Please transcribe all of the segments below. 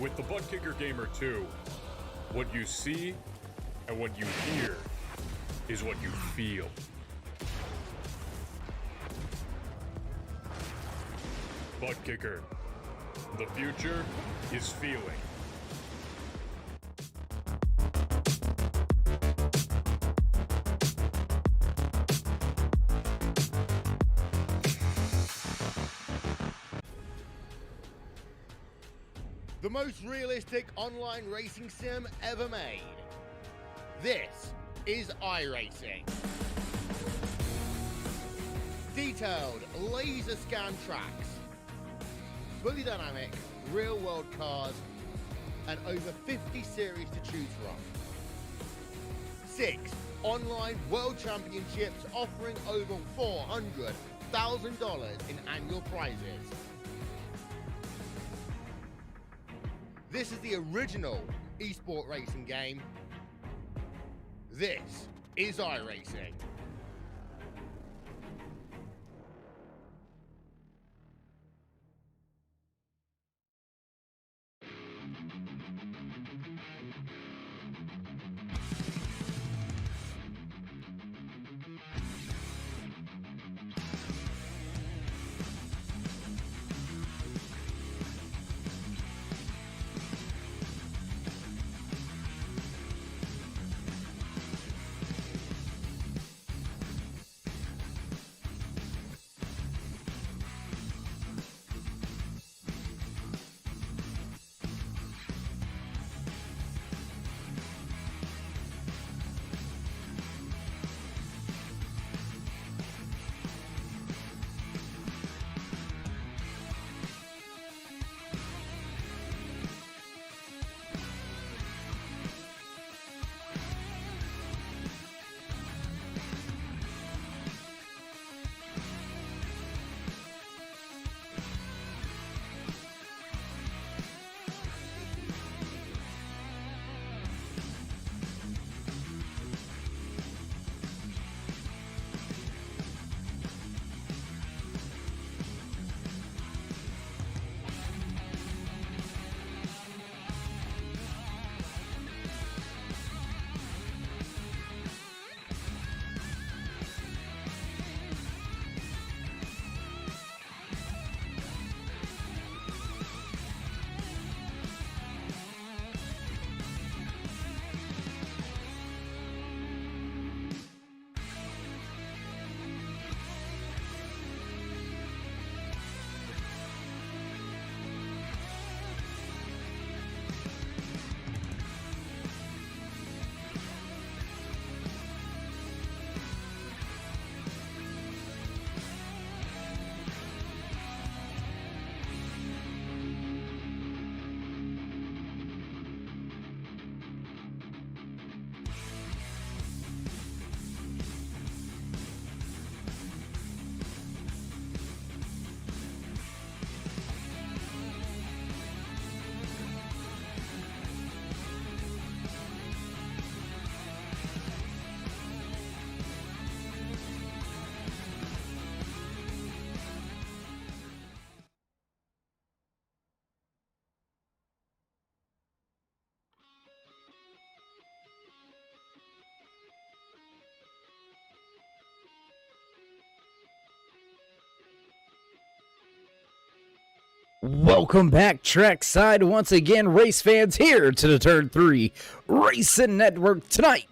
With the Butt Kicker Gamer 2, what you see and what you hear is what you feel. Butt Kicker. The future is feeling. The most realistic online racing sim ever made. This is iRacing. Detailed laser scan tracks, fully dynamic real world cars, and over 50 series to choose from. 6 online world championships offering over $400,000 in annual prizes. This is the original esport racing game. This is iRacing. Welcome back, trackside, once again, race fans, here to the Turn 3 Racing Network tonight.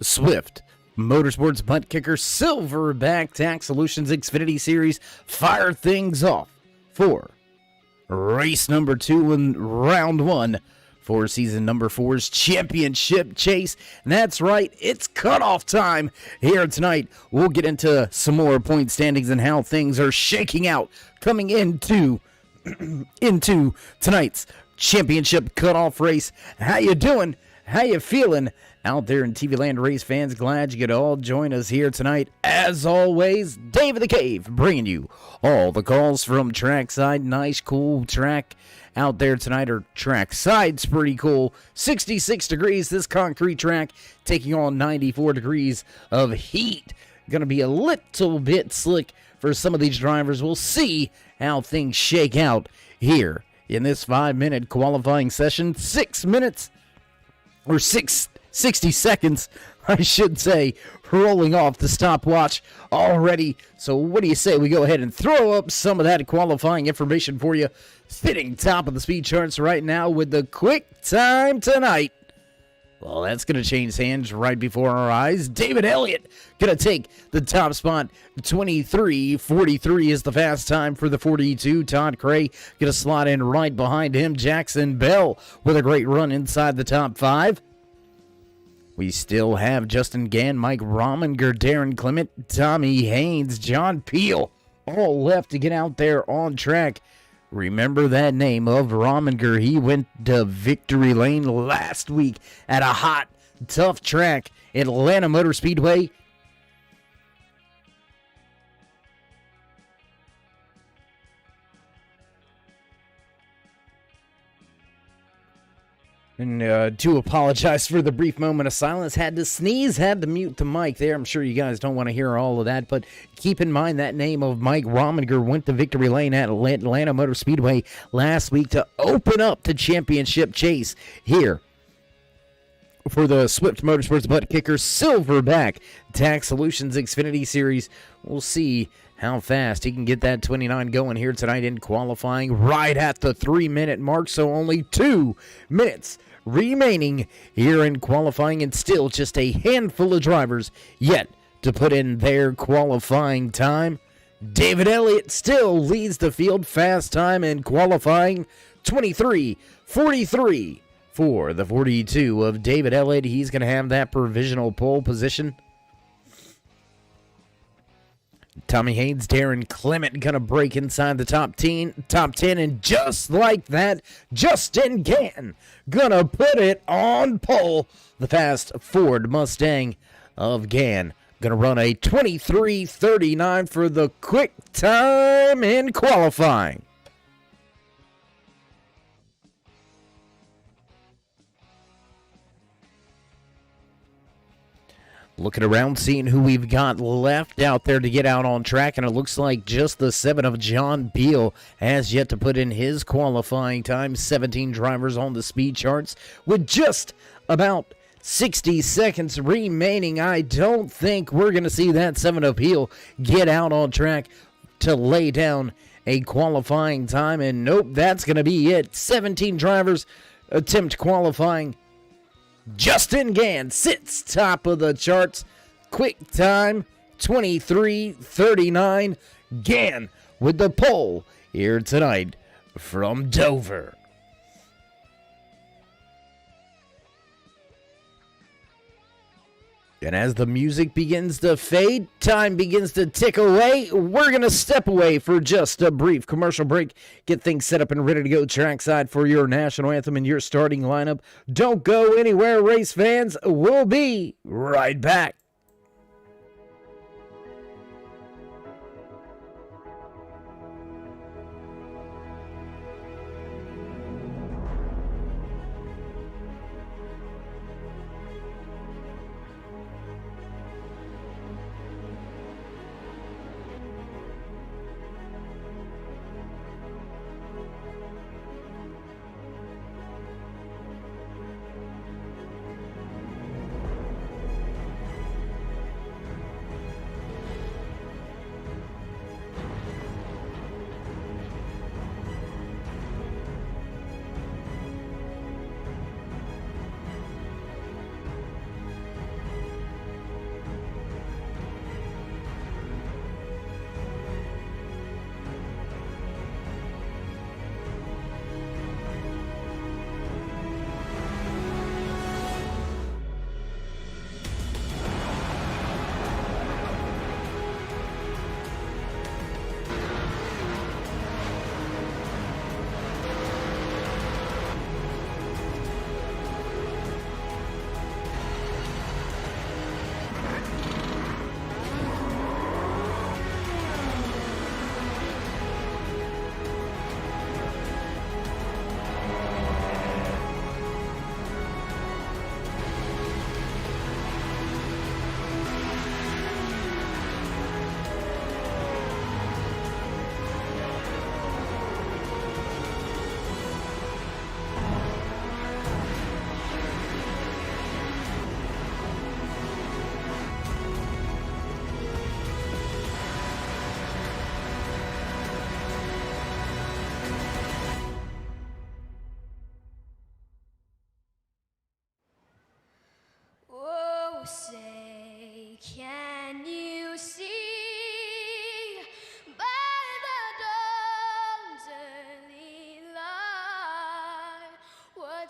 Swift Motorsports Butt Kicker Silverback Tax Solutions Xfinity Series fire things off for race number 2 in round 1 for season number 4's championship chase. And that's right, it's cutoff time here tonight. We'll get into some more point standings and how things are shaking out coming into tonight's championship cutoff race. How you doing? How you feeling out there in TV land, race fans? Glad you could all join us here tonight. As always, Dave of the Cave bringing you all the calls from trackside. Nice, cool track out there tonight, or trackside's pretty cool. 66 degrees, this concrete track taking on 94 degrees of heat. Gonna be a little bit slick for some of these drivers. We'll see how things shake out here in this 5-minute qualifying session. 6 minutes, or 60 seconds, I should say, rolling off the stopwatch already. So what do you say we go ahead and throw up some of that qualifying information for you? Sitting top of the speed charts right now with the quick time tonight. Well, that's going to change hands right before our eyes. David Elliott going to take the top spot. 23:43 is the fast time for the 42. Todd Cray going to slot in right behind him. Jackson Bell with a great run inside the top 5. We still have Justin Gann, Mike Rominger, Darren Clement, Tommy Haynes, John Peel, all left to get out there on track. Remember that name of Rominger. He went to victory lane last week at a hot, tough track, Atlanta Motor Speedway. And to apologize for the brief moment of silence, had to sneeze, had to mute the mic there. I'm sure you guys don't want to hear all of that, but keep in mind that name of Mike Rominger went to victory lane at Atlanta Motor Speedway last week to open up the championship chase here for the Swift Motorsports Butt Kicker Silverback Tax Solutions Xfinity Series. We'll see how fast he can get that 29 going here tonight in qualifying, right at the 3-minute mark, so only 2 minutes remaining here in qualifying, and still just a handful of drivers yet to put in their qualifying time. David Elliott still leads the field. Fast time in qualifying, 23:43 for the 42 of David Elliott. He's going to have that provisional pole position. Tommy Haynes, Darren Clement going to break inside the top 10, and just like that, Justin Gann going to put it on pole. The fast Ford Mustang of Gann going to run a 23:39 for the quick time in qualifying. Looking around, seeing who we've got left out there to get out on track, and it looks like just the 7 of John Peel has yet to put in his qualifying time. 17 drivers on the speed charts with just about 60 seconds remaining. I don't think we're going to see that 7 of Peel get out on track to lay down a qualifying time, and nope, that's going to be it. 17 drivers attempt qualifying. Justin Gann sits top of the charts. Quick time, 23:39. Gann with the pole here tonight from Dover. And as the music begins to fade, time begins to tick away, we're going to step away for just a brief commercial break. Get things set up and ready to go trackside for your national anthem and your starting lineup. Don't go anywhere, race fans. We'll be right back.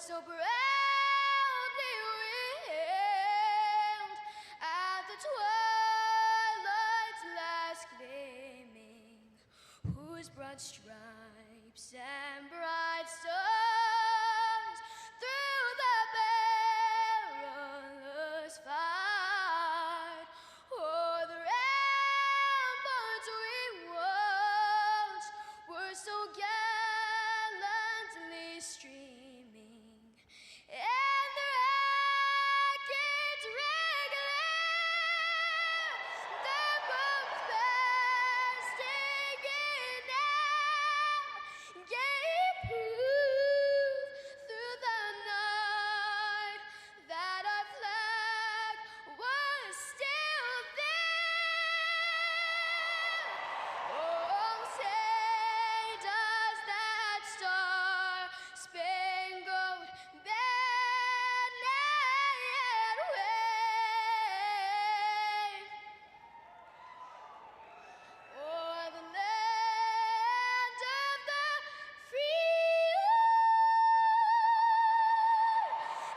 so proudly railed at the twilight's last gleaming, whose broad stripes and bright stars through the perilous fight o'er the ramparts we watched were so gallantly streaming, and the rockets regular the bombs bursting in air gave proof through the night that our flag was still there. Oh, say does that star-spangled banner yet wave o'er the land of the free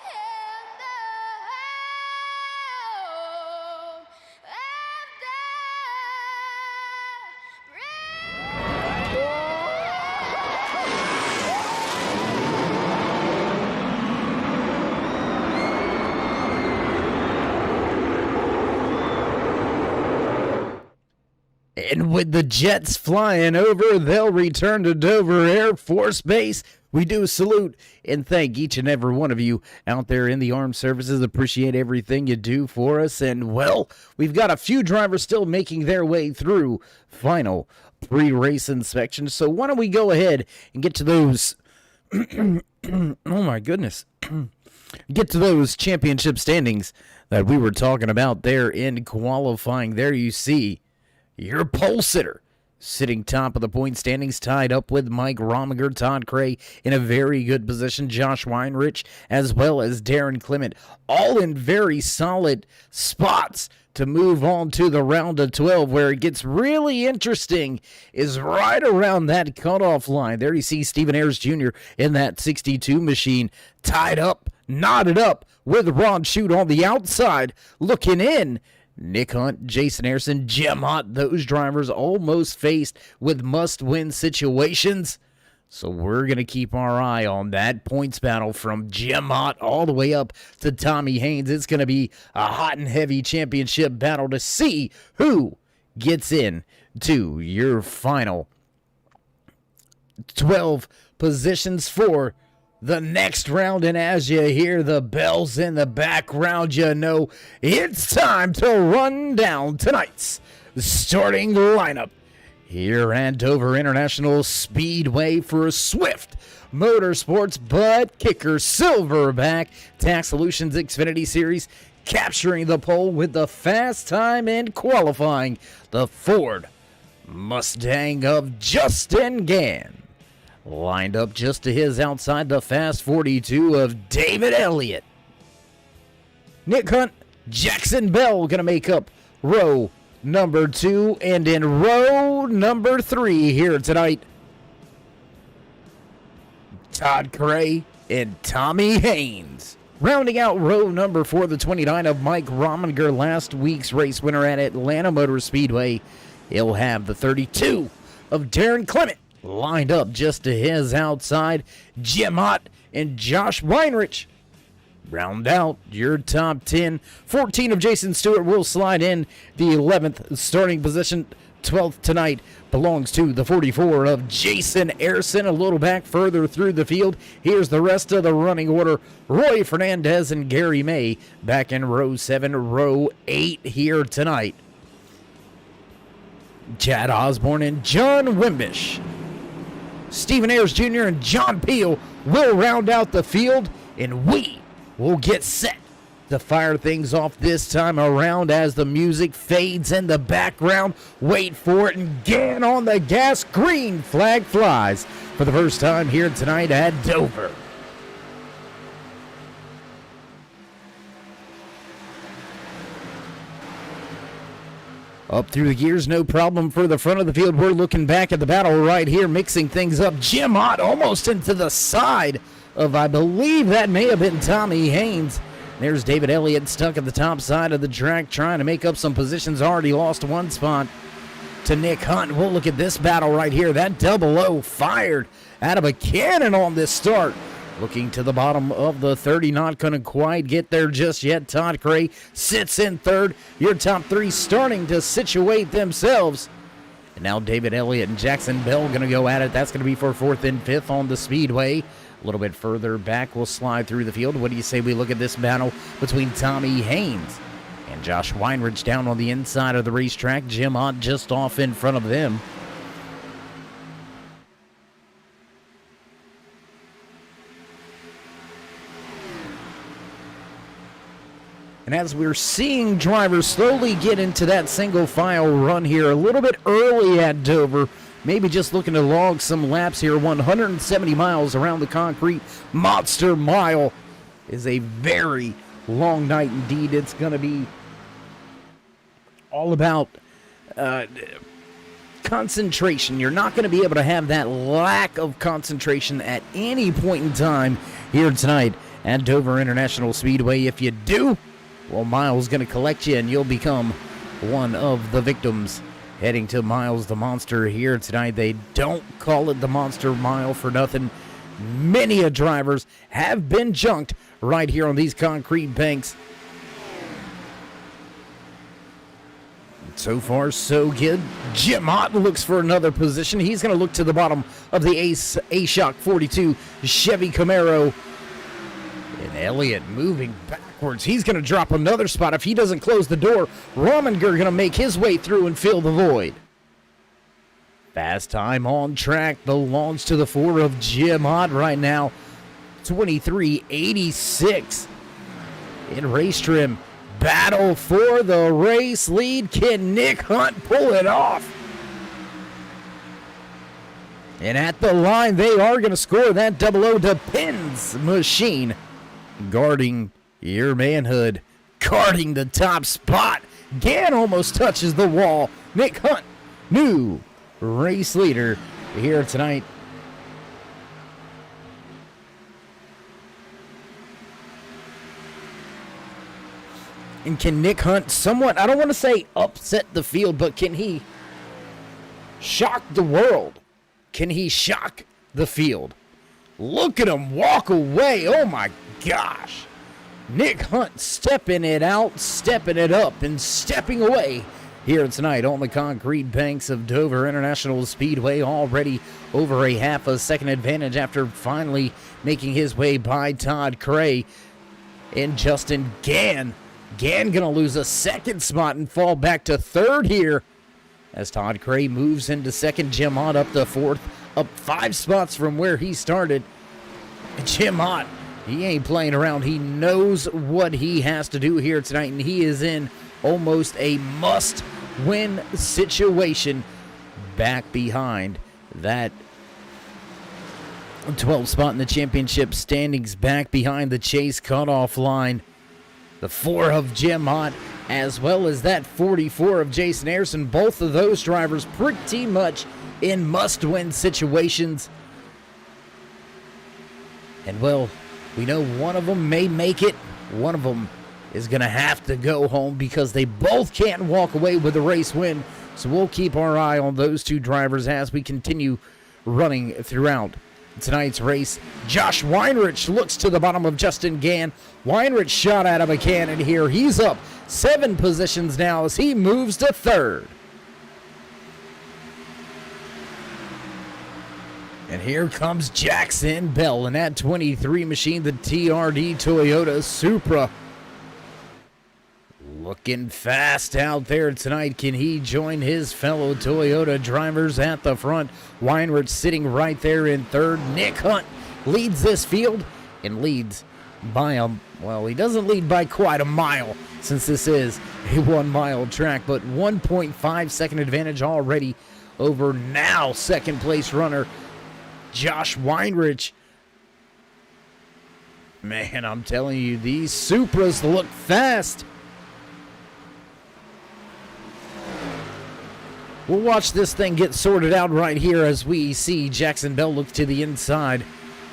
and the home of the And with the jets flying over, they'll return to Dover Air Force Base. We do salute and thank each and every one of you out there in the armed services. Appreciate everything you do for us. And, well, we've got a few drivers still making their way through final pre-race inspection. So why don't we go ahead and get to those... oh, my goodness. Get to those championship standings that we were talking about there in qualifying. There you see your pole sitter sitting top of the point standings, tied up with Mike Rominger, Todd Cray in a very good position, Josh Weinrich, as well as Darren Clement, all in very solid spots to move on to the round of 12. Where it gets really interesting is right around that cutoff line. There you see Stephen Ayers Jr. in that 62 machine, tied up, knotted up with Ron Shute on the outside, looking in. Nick Hunt, Jason Harrison, Jim Hunt, those drivers almost faced with must-win situations. So we're going to keep our eye on that points battle from Jim Hunt all the way up to Tommy Haynes. It's going to be a hot and heavy championship battle to see who gets in to your final 12 positions for the next round. And as you hear the bells in the background, you know it's time to run down tonight's starting lineup here at Dover International Speedway for Swift Motorsports Butt Kicker Silverback Tax Solutions Xfinity Series, capturing the pole with the fast time in qualifying, the Ford Mustang of Justin Gann. Lined up just to his outside, the fast 42 of David Elliott. Nick Hunt, Jackson Bell going to make up row number 2. And in row number 3 here tonight, Todd Cray and Tommy Haynes. Rounding out row number 4, the 29 of Mike Rominger, last week's race winner at Atlanta Motor Speedway. He'll have the 32 of Darren Clement. Lined up just to his outside, Jim Ott and Josh Weinrich. Round out your top 10. 14 of Jason Stewart will slide in. The 11th starting position, 12th tonight, belongs to the 44 of Jason Ayerson. A little back further through the field. Here's the rest of the running order. Roy Fernandez and Gary May back in row 7, row 8 here tonight. Chad Osborne and John Wimbish. Stephen Ayers Jr. and John Peel will round out the field, and we will get set to fire things off this time around as the music fades in the background. Wait for it, and Gann on the gas. Green flag flies for the first time here tonight at Dover. Up through the gears, no problem for the front of the field. We're looking back at the battle right here, mixing things up. Jim Ott almost into the side of, I believe that may have been Tommy Haynes. There's David Elliott stuck at the top side of the track trying to make up some positions. Already lost one spot to Nick Hunt. We'll look at this battle right here. That double O fired out of a cannon on this start. Looking to the bottom of the 30, not going to quite get there just yet. Todd Gray sits in third. Your top three starting to situate themselves. And now David Elliott and Jackson Bell going to go at it. That's going to be for fourth and fifth on the speedway. A little bit further back, we'll slide through the field. What do you say we look at this battle between Tommy Haynes and Josh Weinrich down on the inside of the racetrack? Jim Ott just off in front of them. And as we're seeing drivers slowly get into that single file run here, a little bit early at Dover, maybe just looking to log some laps here. 170 miles around the concrete monster mile is a very long night indeed. It's going to be all about concentration. You're not going to be able to have that lack of concentration at any point in time here tonight at Dover International Speedway. If you do, well, Miles going to collect you, and you'll become one of the victims heading to Miles the Monster here tonight. They don't call it the Monster Mile for nothing. Many a drivers have been junked right here on these concrete banks. So far, so good. Jim Ott looks for another position. He's going to look to the bottom of the A-Shock 42 Chevy Camaro. And Elliott moving backwards. He's going to drop another spot. If he doesn't close the door, Rominger going to make his way through and fill the void. Fast time on track belongs to the 4 of Jim Ott right now. 23.86 in race trim. Battle for the race lead. Can Nick Hunt pull it off? And at the line, they are going to score that double O to Pins Machine. Guarding your manhood. Guarding the top spot. Gann almost touches the wall. Nick Hunt, new race leader here tonight. And can Nick Hunt somewhat, I don't want to say upset the field, but can he shock the world? Can he shock the field? Look at him walk away. Oh my gosh. Nick Hunt stepping it out, stepping it up, and stepping away here tonight on the concrete banks of Dover International Speedway. Already over a half a second advantage after finally making his way by Todd Cray and Justin Gann. Gann going to lose a second spot and fall back to third here as Todd Cray moves into second. Jim Ott up to fourth, up 5 spots from where he started. Jim Ott, he ain't playing around. He knows what he has to do here tonight, and he is in almost a must-win situation back behind that 12th spot in the championship standings, back behind the chase cutoff line. The 4 of Jim Ott, as well as that 44 of Jason Harrison, both of those drivers pretty much in must-win situations. And, well, we know one of them may make it. One of them is going to have to go home because they both can't walk away with a race win. So we'll keep our eye on those two drivers as we continue running throughout tonight's race. Josh Weinrich looks to the bottom of Justin Gann. Weinrich shot out of a cannon here. He's up 7 positions now as he moves to third. And here comes Jackson Bell in that 23 machine, the TRD Toyota Supra. Looking fast out there tonight. Can he join his fellow Toyota drivers at the front? Weinrich sitting right there in third. Nick Hunt leads this field and leads by he doesn't lead by quite a mile since this is a 1 mile track, but 1.5 second advantage already over now second place runner Josh Weinrich. Man, I'm telling you, these Supras look fast. We'll watch this thing get sorted out right here as we see Jackson Bell look to the inside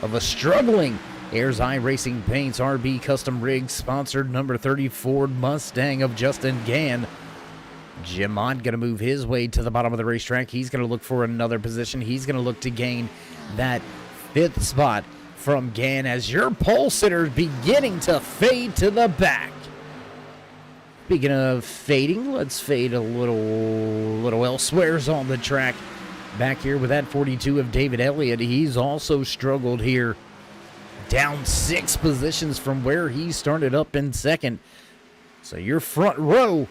of a struggling Ayers Eye Racing Paints, RB Custom Rigs, sponsored number 30 Ford Mustang of Justin Gann. Jim Mott going to move his way to the bottom of the racetrack. He's going to look for another position. He's going to look to gain that 5th spot from Gann as your pole sitter beginning to fade to the back. Speaking of fading, let's fade a little elsewheres on the track. Back here with that 42 of David Elliott. He's also struggled here. Down 6 positions from where he started up in second. So your front row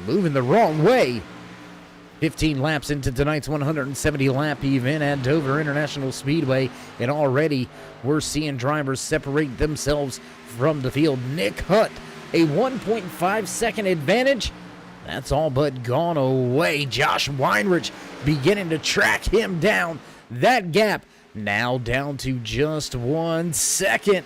moving the wrong way. 15 laps into tonight's 170 lap event at Dover International Speedway, and already we're seeing drivers separate themselves from the field. Nick Hutt, a 1.5 second advantage. That's all but gone away. Josh Weinrich beginning to track him down. That gap now down to just 1 second.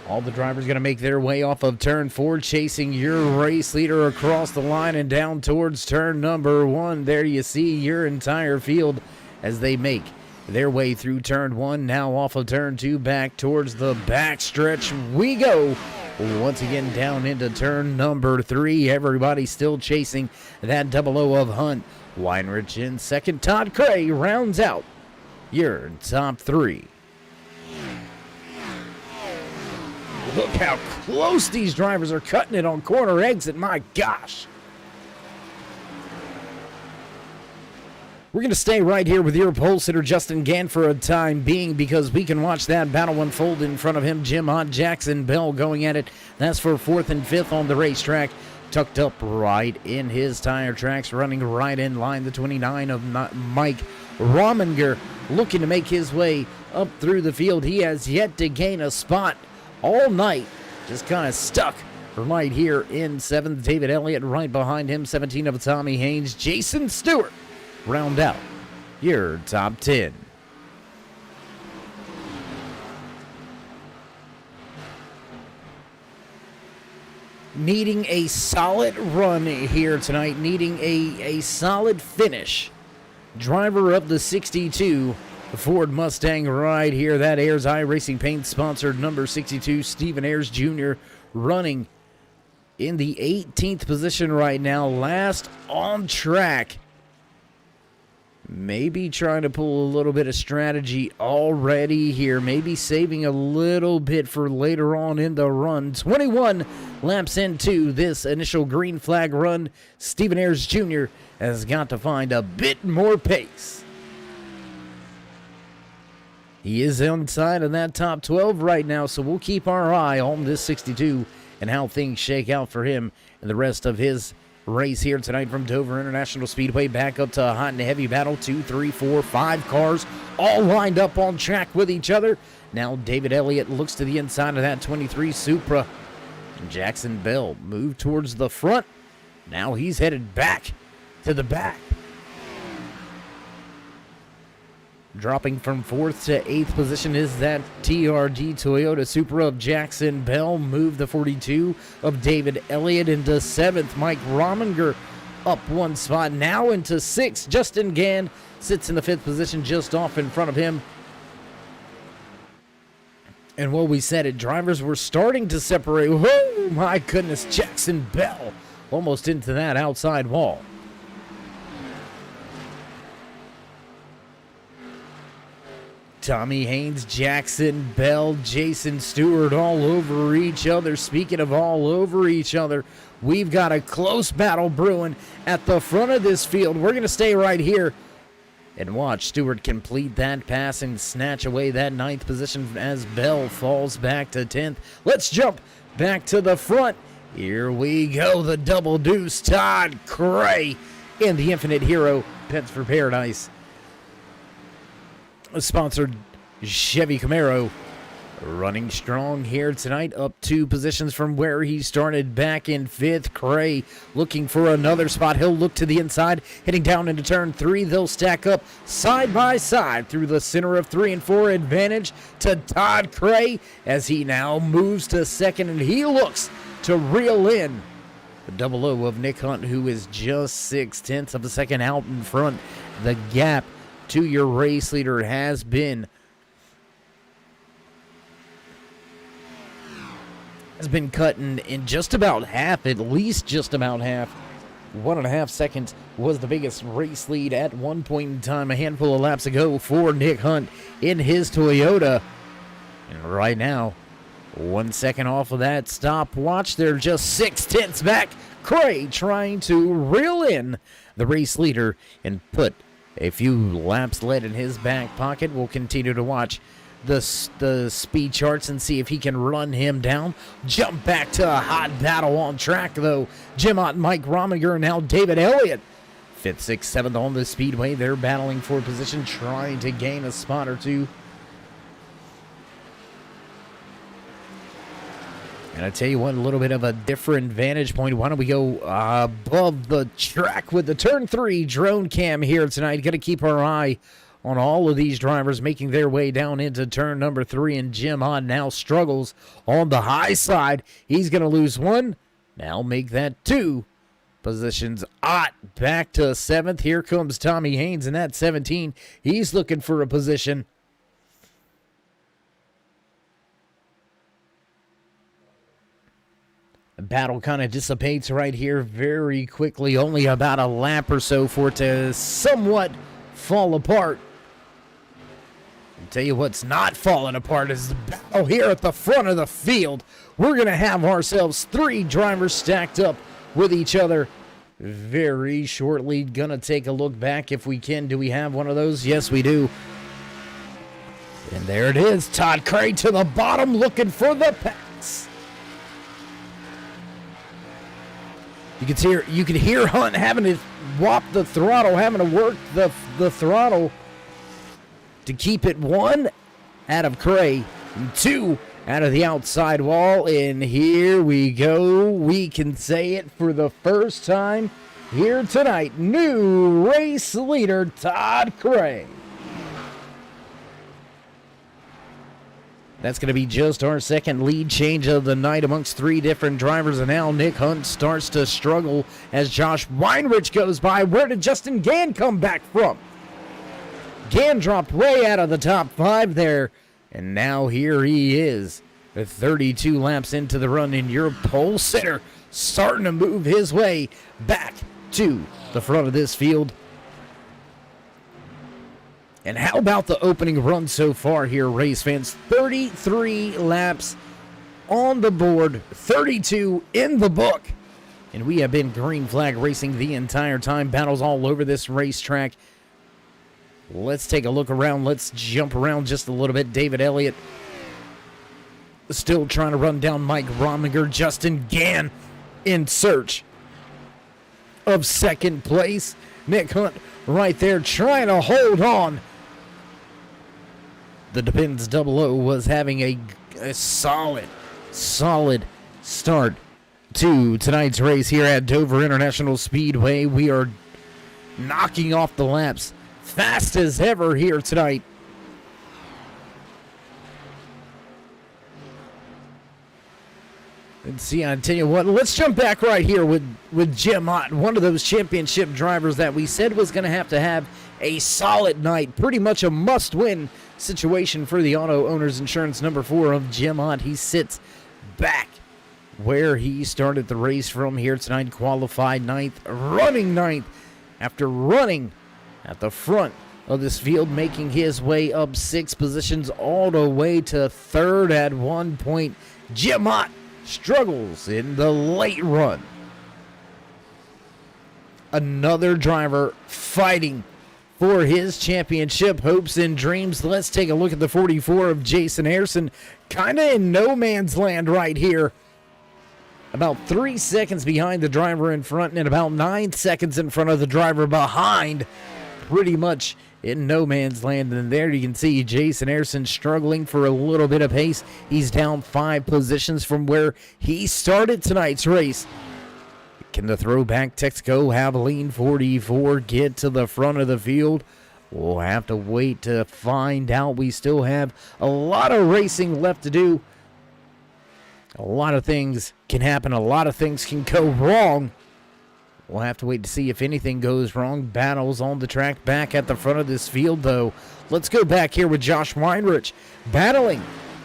All the drivers going to make their way off of turn 4, chasing your race leader across the line and down towards turn number 1. There you see your entire field as they make their way through turn 1. Now off of turn 2, back towards the back stretch we go. Once again down into turn number 3. Everybody still chasing that 00 of Hunt. Weinrich in second. Todd Cray rounds out your top 3. Look how close these drivers are cutting it on corner exit. My gosh. We're going to stay right here with your pole sitter, Justin Gann, for a time being because we can watch that battle unfold in front of him. Jim Hunt, Jackson Bell going at it. That's for 4th and 5th on the racetrack. Tucked up right in his tire tracks, running right in line. The 29 of Mike Rominger looking to make his way up through the field. He has yet to gain a spot all night, just kind of stuck right here in 7th. David Elliott right behind him. 17 of Tommy Haynes. Jason Stewart round out your top 10. Needing a solid run here tonight, needing a solid finish. Driver of the 62 Ford Mustang right here. That Ayers Eye Racing Paint sponsored number 62, Stephen Ayers Jr., running in the 18th position right now. Last on track. Maybe trying to pull a little bit of strategy already here. Maybe saving a little bit for later on in the run. 21 laps into this initial green flag run. Stephen Ayers Jr. has got to find a bit more pace. He is inside of that top 12 right now, so we'll keep our eye on this 62 and how things shake out for him and the rest of his race here tonight from Dover International Speedway. Back up to a hot and heavy battle. 2, 3, 4, 5 cars all lined up on track with each other. Now David Elliott looks to the inside of that 23 Supra. Jackson Bell moved towards the front. Now he's headed back to the back. Dropping from 4th to 8th position is that TRD Toyota Supra of Jackson Bell. Move the 42 of David Elliott into 7th. Mike Rominger up 1 spot. Now into 6th. Justin Gann sits in the 5th position just off in front of him. And what we said, drivers were starting to separate. Oh my goodness, Jackson Bell almost into that outside wall. Tommy Haynes, Jackson Bell, Jason Stewart all over each other. Speaking of all over each other, we've got a close battle brewing at the front of this field. We're going to stay right here and watch Stewart complete that pass and snatch away that 9th position as Bell falls back to 10th. Let's jump back to the front. Here we go, the double deuce. Todd Cray in the Infinite Hero Pets for Paradise sponsored Chevy Camaro, running strong here tonight, up 2 positions from where he started back in 5th. Cray looking for another spot. He'll look to the inside, heading down into turn 3. They'll stack up side by side through the center of 3 and 4. Advantage to Todd Cray as he now moves to 2nd, and he looks to reel in The double O of Nick Hunt, who is just 0.6 of a second out in front. The gap to your race leader has been cut in just about half, at least just about half. 1.5 seconds was the biggest race lead at one point in time, a handful of laps ago for Nick Hunt in his Toyota. And right now, 1 second off of that stopwatch. They're just 0.6 back. Cray trying to reel in the race leader and put a few laps led in his back pocket. We'll continue to watch the speed charts and see if he can run him down. Jump back to a hot battle on track, though. Jim Ott, Mike Rominger, and now David Elliott. 5th, 6th, 7th on the speedway. They're battling for position, trying to gain a spot or two. And I tell you what, a little bit of a different vantage point. Why don't we go above the track with the turn 3 drone cam here tonight. Got to keep our eye on all of these drivers making their way down into turn number 3. And Jim Ott now struggles on the high side. He's going to lose 1. Now make that 2 positions. Ott back to 7th. Here comes Tommy Haynes in that 17. He's looking for a position. The battle kind of dissipates right here very quickly. Only about a lap or so for it to somewhat fall apart. I'll tell you what's not falling apart is the battle here at the front of the field. We're going to have ourselves 3 drivers stacked up with each other very shortly. Going to take a look back if we can. Do we have one of those? Yes, we do. And there it is. Todd Cray to the bottom looking for the pass. You could hear Hunt having to whop the throttle, having to work the throttle to keep it 1 out of Cray and 2 out of the outside wall. And here we go. We can say it for the first time here tonight. New race leader, Todd Cray. That's going to be just our second lead change of the night amongst 3 different drivers. And now Nick Hunt starts to struggle as Josh Weinrich goes by. Where did Justin Gann come back from? Gann dropped way out of the top 5 there. And now here he is, 32 laps into the run, and your pole sitter starting to move his way back to the front of this field. And how about the opening run so far here, race fans? 33 laps on the board, 32 in the book. And we have been green flag racing the entire time. Battles all over this racetrack. Let's take a look around. Let's jump around just a little bit. David Elliott still trying to run down Mike Rominger. Justin Gann in search of second place. Nick Hunt right there trying to hold on. The Depends Double O was having a solid start to tonight's race here at Dover International Speedway. We are knocking off the laps fast as ever here tonight. And see, I tell you what, let's jump back right here with Jim Ott, one of those championship drivers that we said was going to have a solid night, pretty much a must-win situation for the Auto Owners Insurance number 4 of Jim Ott. He sits back where he started the race from here tonight, qualified 9th, running 9th, after running at the front of this field, making his way up 6 positions all the way to 3rd at one point. Jim Ott struggles in the late run. Another driver fighting for his championship hopes and dreams. Let's take a look at the 44 of Jason Harrison. Kind of in no man's land right here. About 3 seconds behind the driver in front and about 9 seconds in front of the driver behind. Pretty much in no man's land. And there you can see Jason Harrison struggling for a little bit of pace. He's down 5 positions from where he started tonight's race. Can the throwback Texaco Havoline 44 get to the front of the field? We'll have to wait to find out. We still have a lot of racing left to do. A lot of things can happen. A lot of things can go wrong. We'll have to wait to see if anything goes wrong. Battles on the track back at the front of this field, though. Let's go back here with Josh Weinrich battling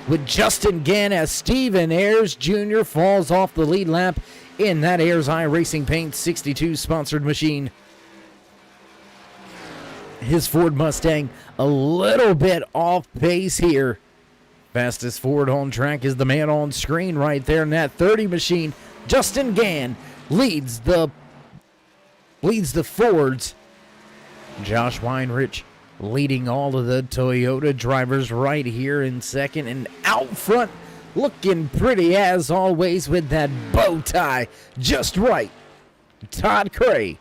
with Justin Gann as Steven Ayers Jr. falls off the lead lap in that Ayers iRacing Paint 62 sponsored machine. His Ford Mustang a little bit off pace here. Fastest Ford on track is the man on screen right there in that 30 machine. Justin Gann leads the Fords. Josh Weinrich leading all of the Toyota drivers right here in second, and out front looking pretty as always with that bow tie just right. Todd Cray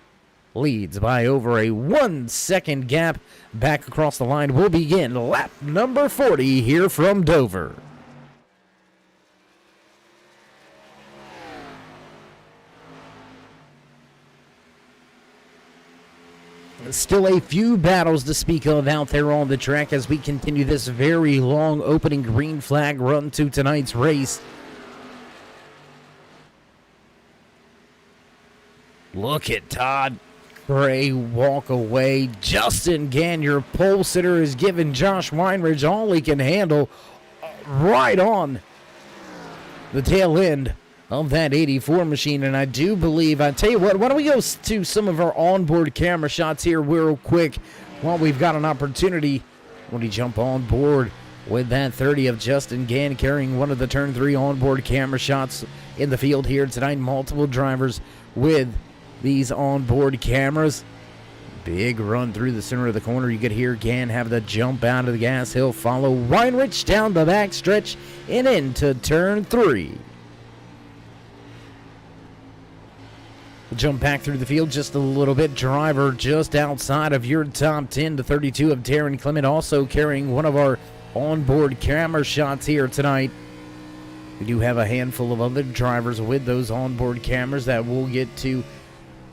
leads by over a 1 second gap. Back across the line will begin lap number 40 here from Dover. Still a few battles to speak of out there on the track as we continue this very long opening green flag run to tonight's race. Look at Todd Gray walk away. Justin Gann, your pole sitter, is giving Josh Weinrich all he can handle right on the tail end of that 84 machine. And I do believe, I tell you what, why don't we go to some of our onboard camera shots here real quick while we've got an opportunity. When he jump on board with that 30 of Justin Gann carrying one of the turn 3 onboard camera shots in the field here tonight. Multiple drivers with these onboard cameras. Big run through the center of the corner. You could hear Gann have the jump out of the gas. He'll follow Weinrich down the back stretch and into turn 3. We'll jump back through the field just a little bit. Driver just outside of your top 10, the 32 of Darren Clement, also carrying one of our onboard camera shots here tonight. We do have a handful of other drivers with those onboard cameras that we'll get to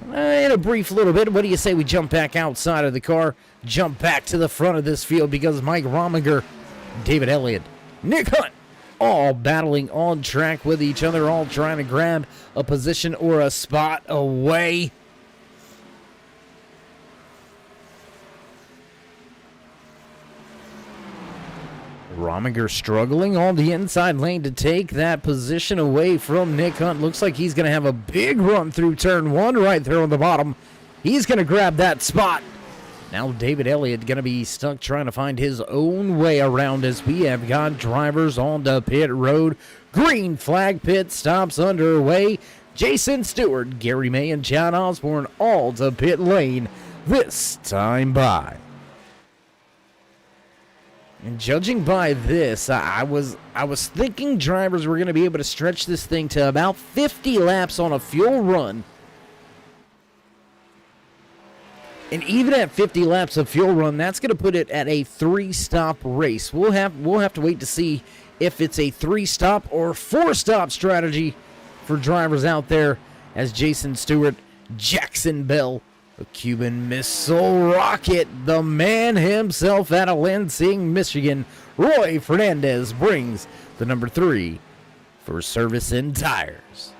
in a brief little bit. What do you say we jump back outside of the car, jump back to the front of this field, because Mike Rominger, David Elliott, Nick Hunt, all battling on track with each other, all trying to grab a position or a spot away. Rominger struggling on the inside lane to take that position away from Nick Hunt. Looks like he's going to have a big run through turn 1 right there on the bottom. He's going to grab that spot. Now David Elliott going to be stuck trying to find his own way around as we have got drivers on the pit road. Green flag pit stops underway. Jason Stewart, Gary May, and John Osborne all to pit lane this time by. And judging by this, I was thinking drivers were going to be able to stretch this thing to about 50 laps on a fuel run. And even at 50 laps of fuel run, that's going to put it at a 3-stop race. We'll have to wait to see if it's a 3-stop or 4-stop strategy for drivers out there, as Jason Stewart, Jackson Bell, a Cuban Missile Rocket, the man himself out of Lansing, Michigan, Roy Fernandez, brings the number 3 for service and tires.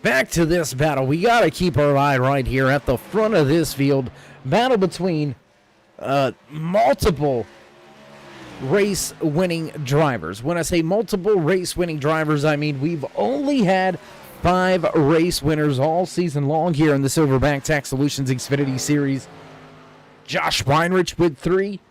Back to this battle. We got to keep our eye right here at the front of this field. Battle between multiple race-winning drivers. When I say multiple race-winning drivers, I mean we've only had 5 race winners all season long here in the Silverback Tax Solutions Xfinity Series. Josh Weinrich with 3.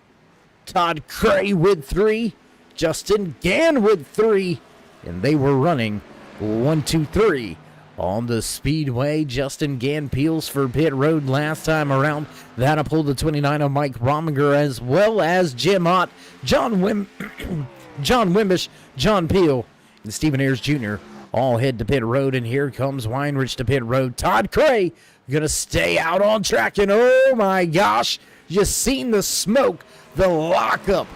Todd Cray with 3. Justin Gann with 3. And they were running 1, 2, 3. On the speedway, Justin Gann peels for pit road last time around. That'll pull the 29 of Mike Rominger, as well as Jim Ott, John Wimbish, John Peel, and Steven Ayers Jr. all head to pit road. And here comes Weinrich to pit road. Todd Cray gonna stay out on track, and oh my gosh, you seen the smoke, the lockup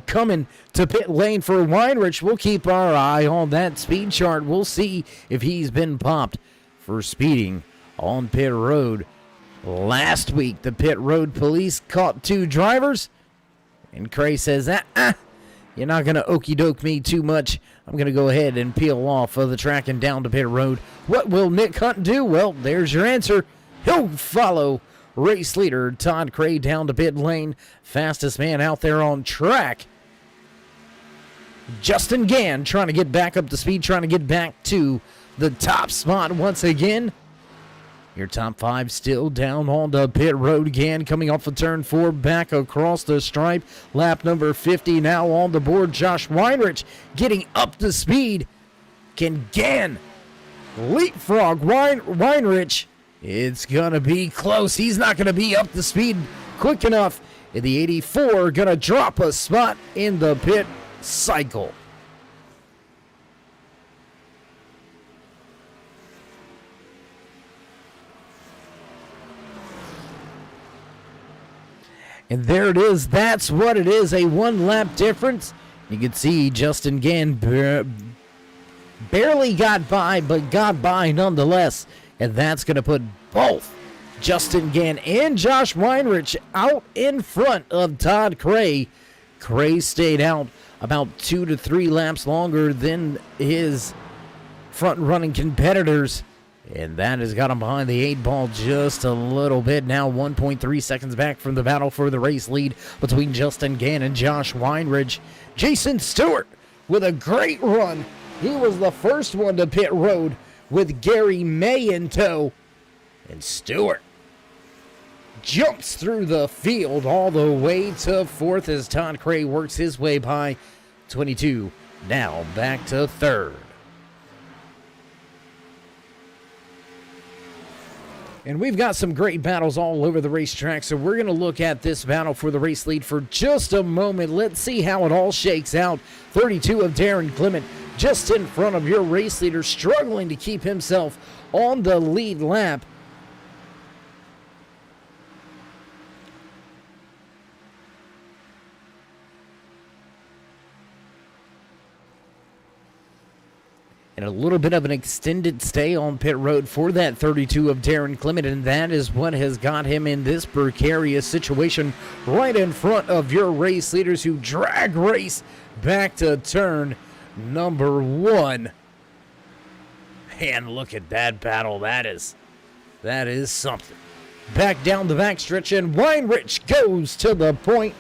coming to pit lane for Weinrich. We'll keep our eye on that speed chart. We'll see if he's been popped for speeding on pit road. Last week, the pit road police caught 2 drivers, And Cray says, you're not going to okey doke me too much. I'm going to go ahead and peel off of the track and down to pit road. What will Nick Hunt do? Well, there's your answer. He'll follow race leader Todd Cray down to pit lane. Fastest man out there on track. Justin Gann trying to get back up to speed, trying to get back to the top spot once again. Your top 5 still down on the pit road again, coming off of turn 4, back across the stripe. Lap number 50 now on the board. Josh Weinrich getting up to speed. Can Gann leapfrog Weinrich? It's going to be close. He's not going to be up to speed quick enough. In the 84, going to drop a spot in the pit cycle. And there it is. That's what it is. A 1-lap difference. You can see Justin Gann barely got by, but got by nonetheless. And that's going to put both Justin Gann and Josh Weinrich out in front of Todd Cray. Cray stayed out about 2 to 3 laps longer than his front-running competitors. And that has got him behind the 8 ball just a little bit. Now 1.3 seconds back from the battle for the race lead between Justin Gann and Josh Weinrich. Jason Stewart with a great run. He was the first one to pit road with Gary May in tow. And Stewart jumps through the field all the way to 4th as Todd Cray works his way by 22. Now back to 3rd. And we've got some great battles all over the racetrack, so we're going to look at this battle for the race lead for just a moment. Let's see how it all shakes out. 32 of Darren Clement just in front of your race leader, struggling to keep himself on the lead lap. And a little bit of an extended stay on pit road for that 32 of Darren Clement, and that is what has got him in this precarious situation right in front of your race leaders who drag race back to turn number 1. And look at that battle. That is something. Back down the backstretch, and Weinrich goes to the point.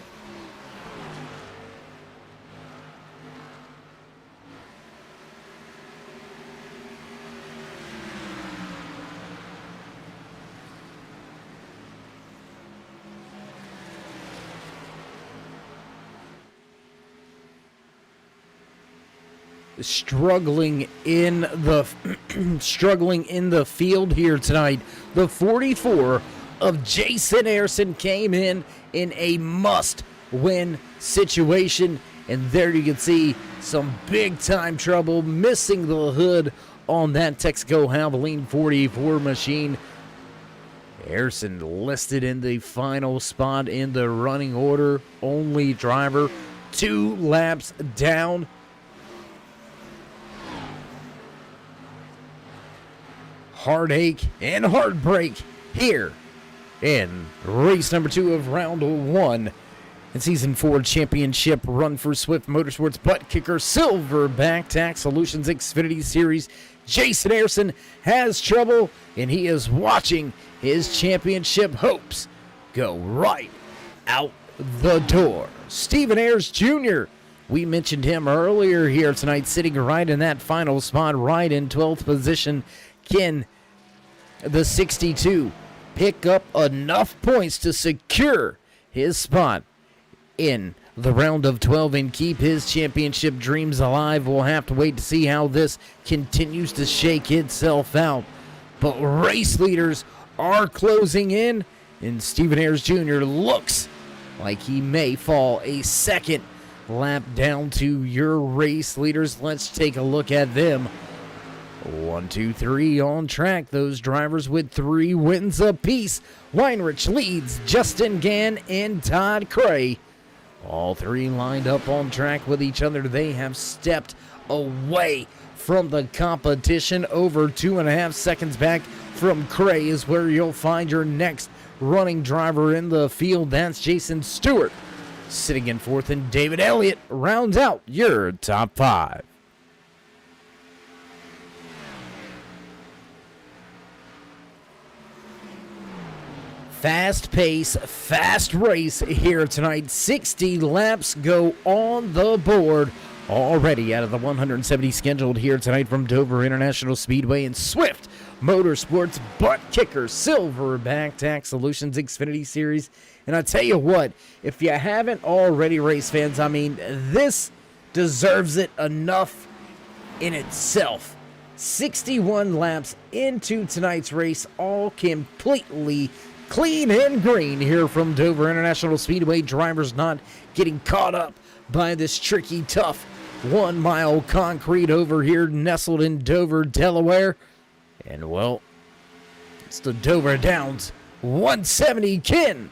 Struggling in the field here tonight. The 44 of Jason Ayerson came in a must-win situation, and there you can see some big-time trouble, missing the hood on that Texaco Havoline 44 machine. Ayerson listed in the final spot in the running order, only driver 2 laps down. Heartache and heartbreak here in race number 2 of round 1 in season 4 championship run for Swift Motorsports Butt Kicker Silverback Tax Solutions Xfinity Series. Jason Ayerson has trouble, and he is watching his championship hopes go right out the door. Stephen Ayers Jr., we mentioned him earlier here tonight, sitting right in that final spot, right in 12th position. Can the 62 pick up enough points to secure his spot in the round of 12 and keep his championship dreams alive? We'll have to wait to see how this continues to shake itself out. But race leaders are closing in, and Stephen Ayers Jr. looks like he may fall a second lap down to your race leaders. Let's take a look at them. 1, 2, 3 on track. Those drivers with 3 wins apiece. Weinrich leads Justin Gann and Todd Cray. All 3 lined up on track with each other. They have stepped away from the competition. Over 2.5 seconds back from Cray is where you'll find your next running driver in the field. That's Jason Stewart. Sitting in fourth, and David Elliott rounds out your top 5. Fast pace, fast race here tonight. 60 laps go on the board already out of the 170 scheduled here tonight from Dover International Speedway and Swift Motorsports Butt Kicker Silverback Tax Solutions Xfinity Series. And I tell you what, if you haven't already, race fans, I mean, this deserves it enough in itself. 61 laps into tonight's race, all completely clean and green here from Dover International Speedway. Drivers not getting caught up by this tricky, tough 1 mile concrete over here nestled in Dover, Delaware. And well, it's the Dover Downs 170 Ken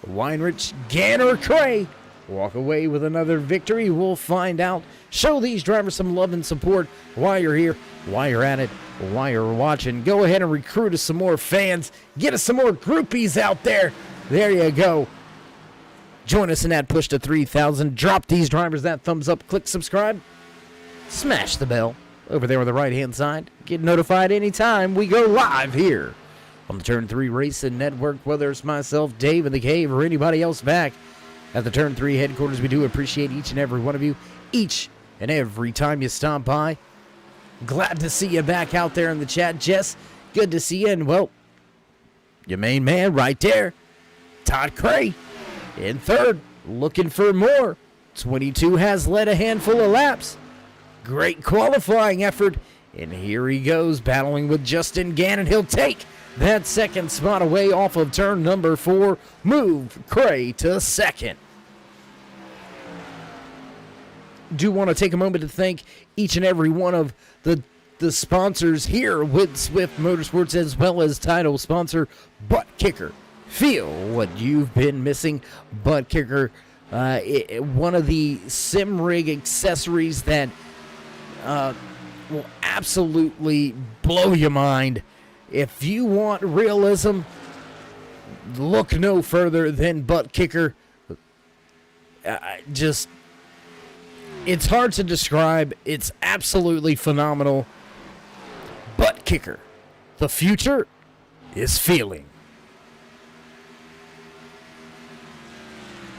Weinrich Ganner Cray walk away with another victory. We'll find out. Show these drivers some love and support while you're here, while you're at it, while you're watching. Go ahead and recruit us some more fans. Get us some more groupies out there. There you go. Join us in that push to 3,000. Drop these drivers that thumbs up. Click subscribe. Smash the bell over there on the right-hand side. Get notified anytime we go live here on the Turn 3 Racing Network. Whether it's myself, Dave in the Cave, or anybody else back at the Turn 3 headquarters, we do appreciate each and every one of you. Each and every time you stop by. Glad to see you back out there in the chat. Jess, good to see you. And, well, your main man right there, Todd Cray, in third, looking for more. 22 has led a handful of laps. Great qualifying effort. And here he goes, battling with Justin Gannon. He'll take that second spot away off of turn number 4. Move Cray to second. Do want to take a moment to thank each and every one of the sponsors here with Swift Motorsports, as well as title sponsor Butt Kicker. Feel what you've been missing. Butt Kicker, one of the sim rig accessories that will absolutely blow your mind. If you want realism, look no further than Butt Kicker. It's hard to describe. It's absolutely phenomenal. Butt Kicker. The future is feeling.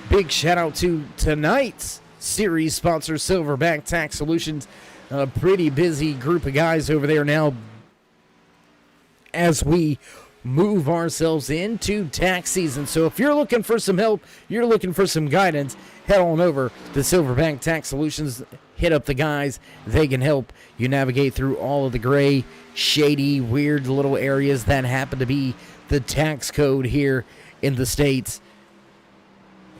Big shout out to tonight's series sponsor, Silverback Tax Solutions. A pretty busy group of guys over there now as we move ourselves into tax season. So if you're looking for some help, you're looking for some guidance, head on over to Silverback Tax Solutions. Hit up the guys. They can help you navigate through all of the gray, shady, weird little areas that happen to be the tax code here in the States.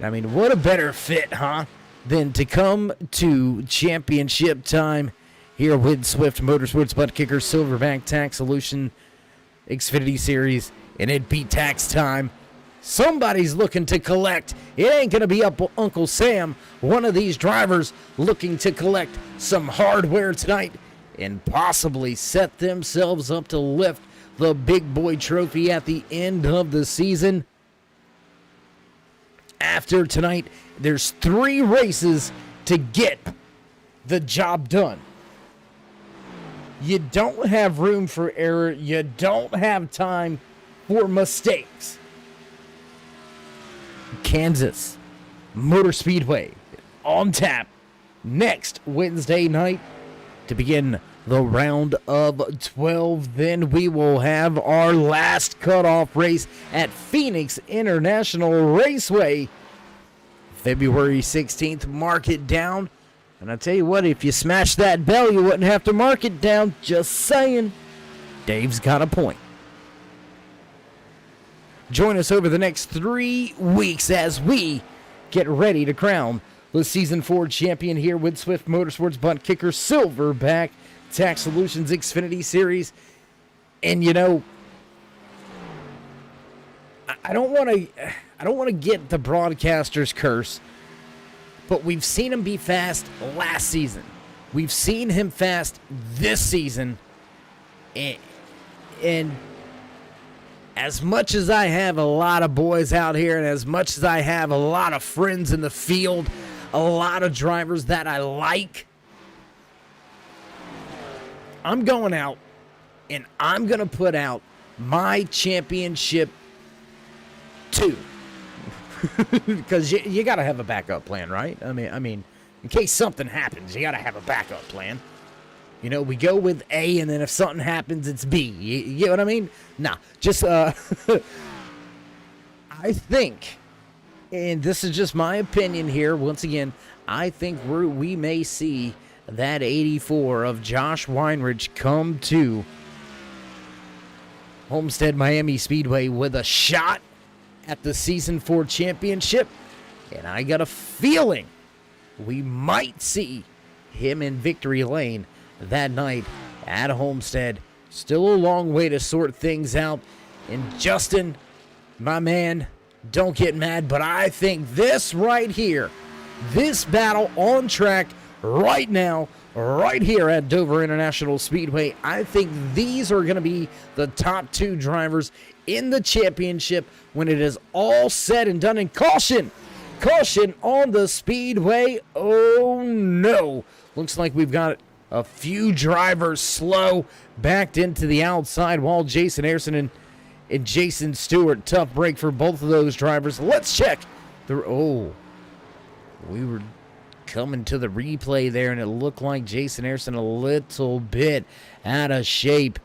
I mean, what a better fit, huh, than to come to championship time here with Swift Motorsports Butt Kicker Silverback Tax Solution Xfinity Series, and it be tax time. Somebody's looking to collect. It ain't going to be up Uncle Sam. One of these drivers looking to collect some hardware tonight and possibly set themselves up to lift the big boy trophy at the end of the season. After tonight, there's 3 races to get the job done. You don't have room for error. You don't have time for mistakes. Kansas Motor Speedway on tap next Wednesday night to begin the round of 12. Then we will have our last cutoff race at Phoenix International Raceway, February 16th. Mark it down. And I tell you what, if you smash that bell, you wouldn't have to mark it down. Just saying. Dave's got a point. Join us over the next 3 weeks as we get ready to crown the Season 4 champion here with Swift Motorsports Butt Kicker Silverback Tax Solutions Xfinity Series. And you know, I don't want to get the broadcaster's curse, but we've seen him be fast last season. We've seen him fast this season. And as much as I have a lot of boys out here and as much as I have a lot of friends in the field, a lot of drivers that I like, I'm going out and I'm going to put out my championship 2. Because you got to have a backup plan, right? I mean, in case something happens, you got to have a backup plan. You know, we go with A, and then if something happens, it's B. You get what I mean? Nah, just, I think, and this is just my opinion here, once again, I think we may see that 84 of Josh Weinrich come to Homestead Miami Speedway with a shot at the Season 4 championship. And I got a feeling we might see him in victory lane that night at Homestead. Still a long way to sort things out. And Justin, my man, don't get mad, but I think this right here, this battle on track right now, right here at Dover International Speedway, I think these are going to be the top 2 drivers in the championship when it is all said and done. And caution on the speedway. Oh no, looks like we've got a few drivers slow, backed into the outside wall. Jason Ayrson and Jason Stewart, tough break for both of those drivers. Let's check we were coming to the replay there, and it looked like Jason Ayrson a little bit out of shape,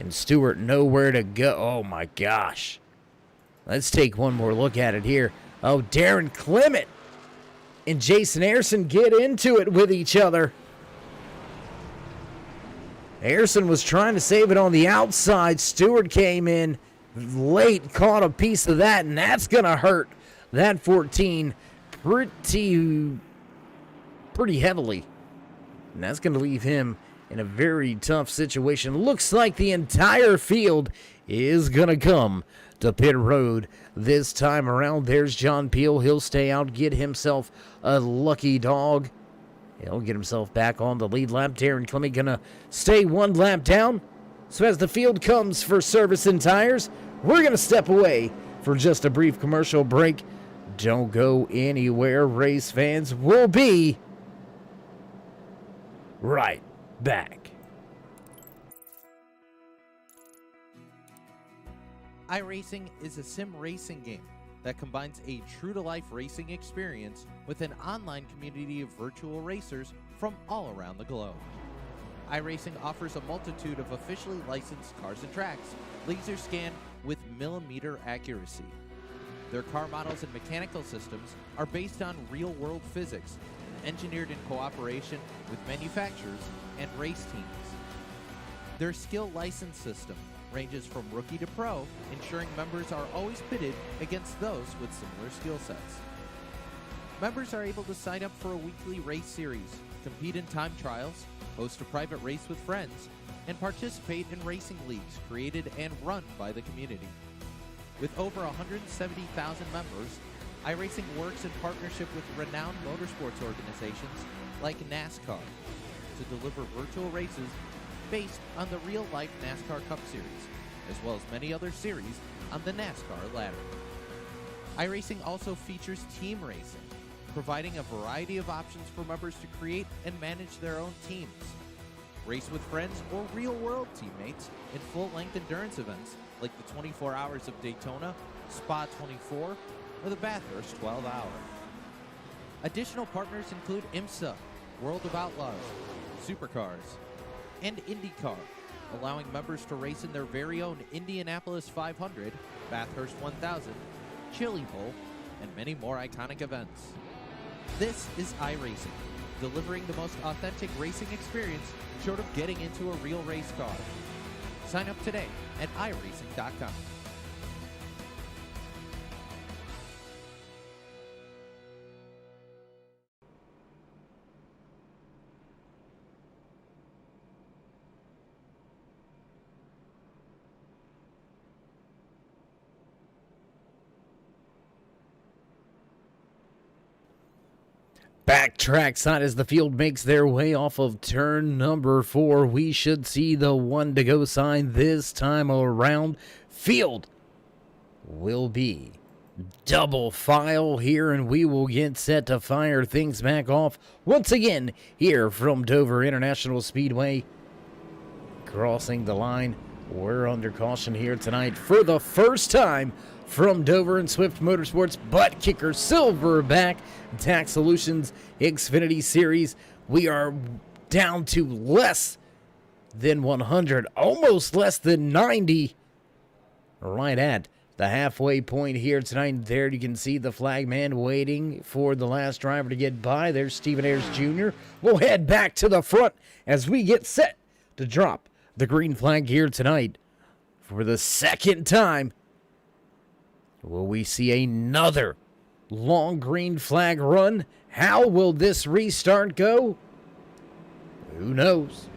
and Stewart nowhere to go. Oh my gosh. Let's take one more look at it here. Oh, Darren Clement and Jason Ayrson get into it with each other. Ayrson was trying to save it on the outside. Stewart came in late, caught a piece of that, and that's going to hurt that 14 pretty heavily. And that's going to leave him in a very tough situation. Looks like the entire field is going to come to pit road this time around. There's John Peel. He'll stay out, get himself a lucky dog. He'll get himself back on the lead lap. Darren Clement going to stay one lap down. So as the field comes for service and tires, we're going to step away for just a brief commercial break. Don't go anywhere, race fans. We'll be right back. iRacing is a sim racing game that combines a true-to-life racing experience with an online community of virtual racers from all around the globe. iRacing offers a multitude of officially licensed cars and tracks, laser scanned with millimeter accuracy. Their car models and mechanical systems are based on real-world physics, engineered in cooperation with manufacturers and race teams. Their skill license system ranges from rookie to pro, ensuring members are always pitted against those with similar skill sets. Members are able to sign up for a weekly race series, compete in time trials, host a private race with friends, and participate in racing leagues created and run by the community. With over 170,000 members, iRacing works in partnership with renowned motorsports organizations like NASCAR to deliver virtual races based on the real-life NASCAR Cup Series, as well as many other series on the NASCAR ladder. iRacing also features team racing, providing a variety of options for members to create and manage their own teams. Race with friends or real-world teammates in full-length endurance events like the 24 Hours of Daytona, Spa 24, or the Bathurst 12 Hour. Additional partners include IMSA, World of Outlaws, Supercars, and IndyCar, allowing members to race in their very own Indianapolis 500, Bathurst 1000, Chili Bowl, and many more iconic events. This is iRacing, delivering the most authentic racing experience short of getting into a real race car. Sign up today at iRacing.com. back trackside as the field makes their way off of turn number 4. We should see the 1 to go sign this time around. Field will be double file here, and we will get set to fire things back off once again here from Dover International Speedway. Crossing the line, we're under caution here tonight for the first time from Dover and Swift Motorsports Butt Kicker Silverback Tax Solutions Xfinity Series. We are down to less than 100, almost less than 90, right at the halfway point here tonight. There you can see the flag man waiting for the last driver to get by. There's Stephen Ayers Jr. We'll head back to the front as we get set to drop the green flag here tonight. For the second time, will we see another long green flag run? How will this restart go? Who knows?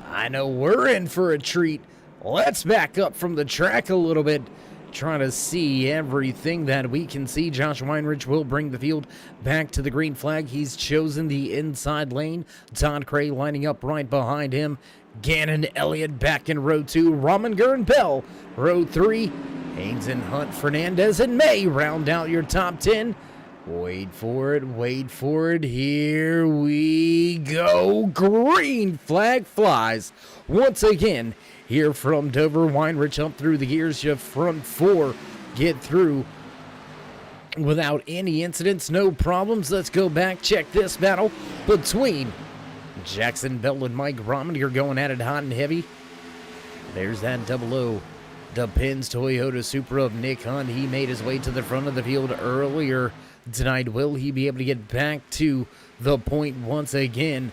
I know we're in for a treat. Let's back up from the track a little bit, trying to see everything that we can see. Josh Weinrich will bring the field back to the green flag. He's chosen the inside lane. Todd Cray lining up right behind him. Gannon Elliott back in row 2. Rominger and Bell, row 3. Haynes and Hunt, Fernandez and May round out your top 10. Wait for it, wait for it. Here we go. Green flag flies once again here from Dover. Weinrich up through the gears. Your front 4 get through without any incidents, no problems. Let's go back, check this battle between Jackson Bell and Mike Rominger going at it hot and heavy. There's that 00 Depends Toyota Supra of Nick Hunt. He made his way to the front of the field earlier tonight. Will he be able to get back to the point once again?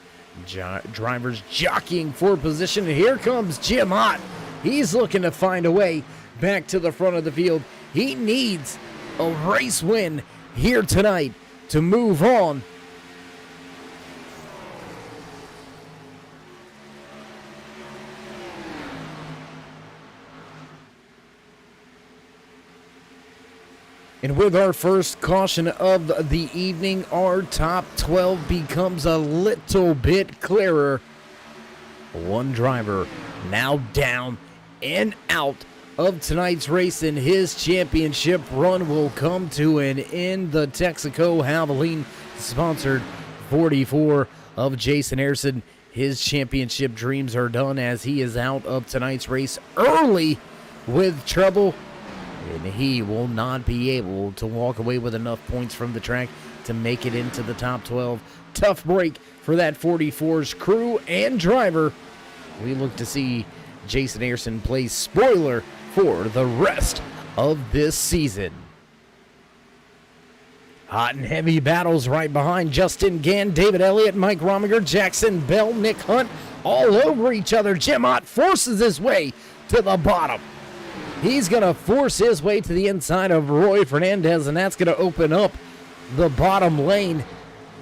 Drivers jockeying for position. And here comes Jim Ott. He's looking to find a way back to the front of the field. He needs a race win here tonight to move on. And with our first caution of the evening, our top 12 becomes a little bit clearer. One driver now down and out of tonight's race, and his championship run will come to an end. The Texaco Havoline sponsored 44 of Jason Ayerson. His championship dreams are done as he is out of tonight's race early with trouble. And he will not be able to walk away with enough points from the track to make it into the top 12. Tough break for that 44's crew and driver. We look to see Jason Ayerson play spoiler for the rest of this season. Hot and heavy battles right behind Justin Gann, David Elliott, Mike Rominger, Jackson Bell, Nick Hunt, all over each other. Jim Ott forces his way to the bottom. He's going to force his way to the inside of Roy Fernandez, and that's going to open up the bottom lane.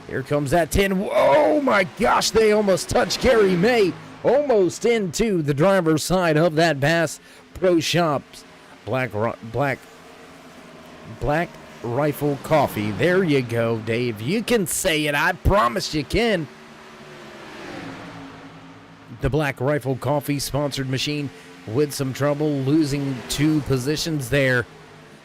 Here comes that 10. Oh, my gosh, they almost touched Gary May. Almost into the driver's side of that Bass Pro Shops Black Rifle Coffee. There you go, Dave. You can say it. I promise you can. The Black Rifle Coffee sponsored machine with some trouble, losing 2 positions there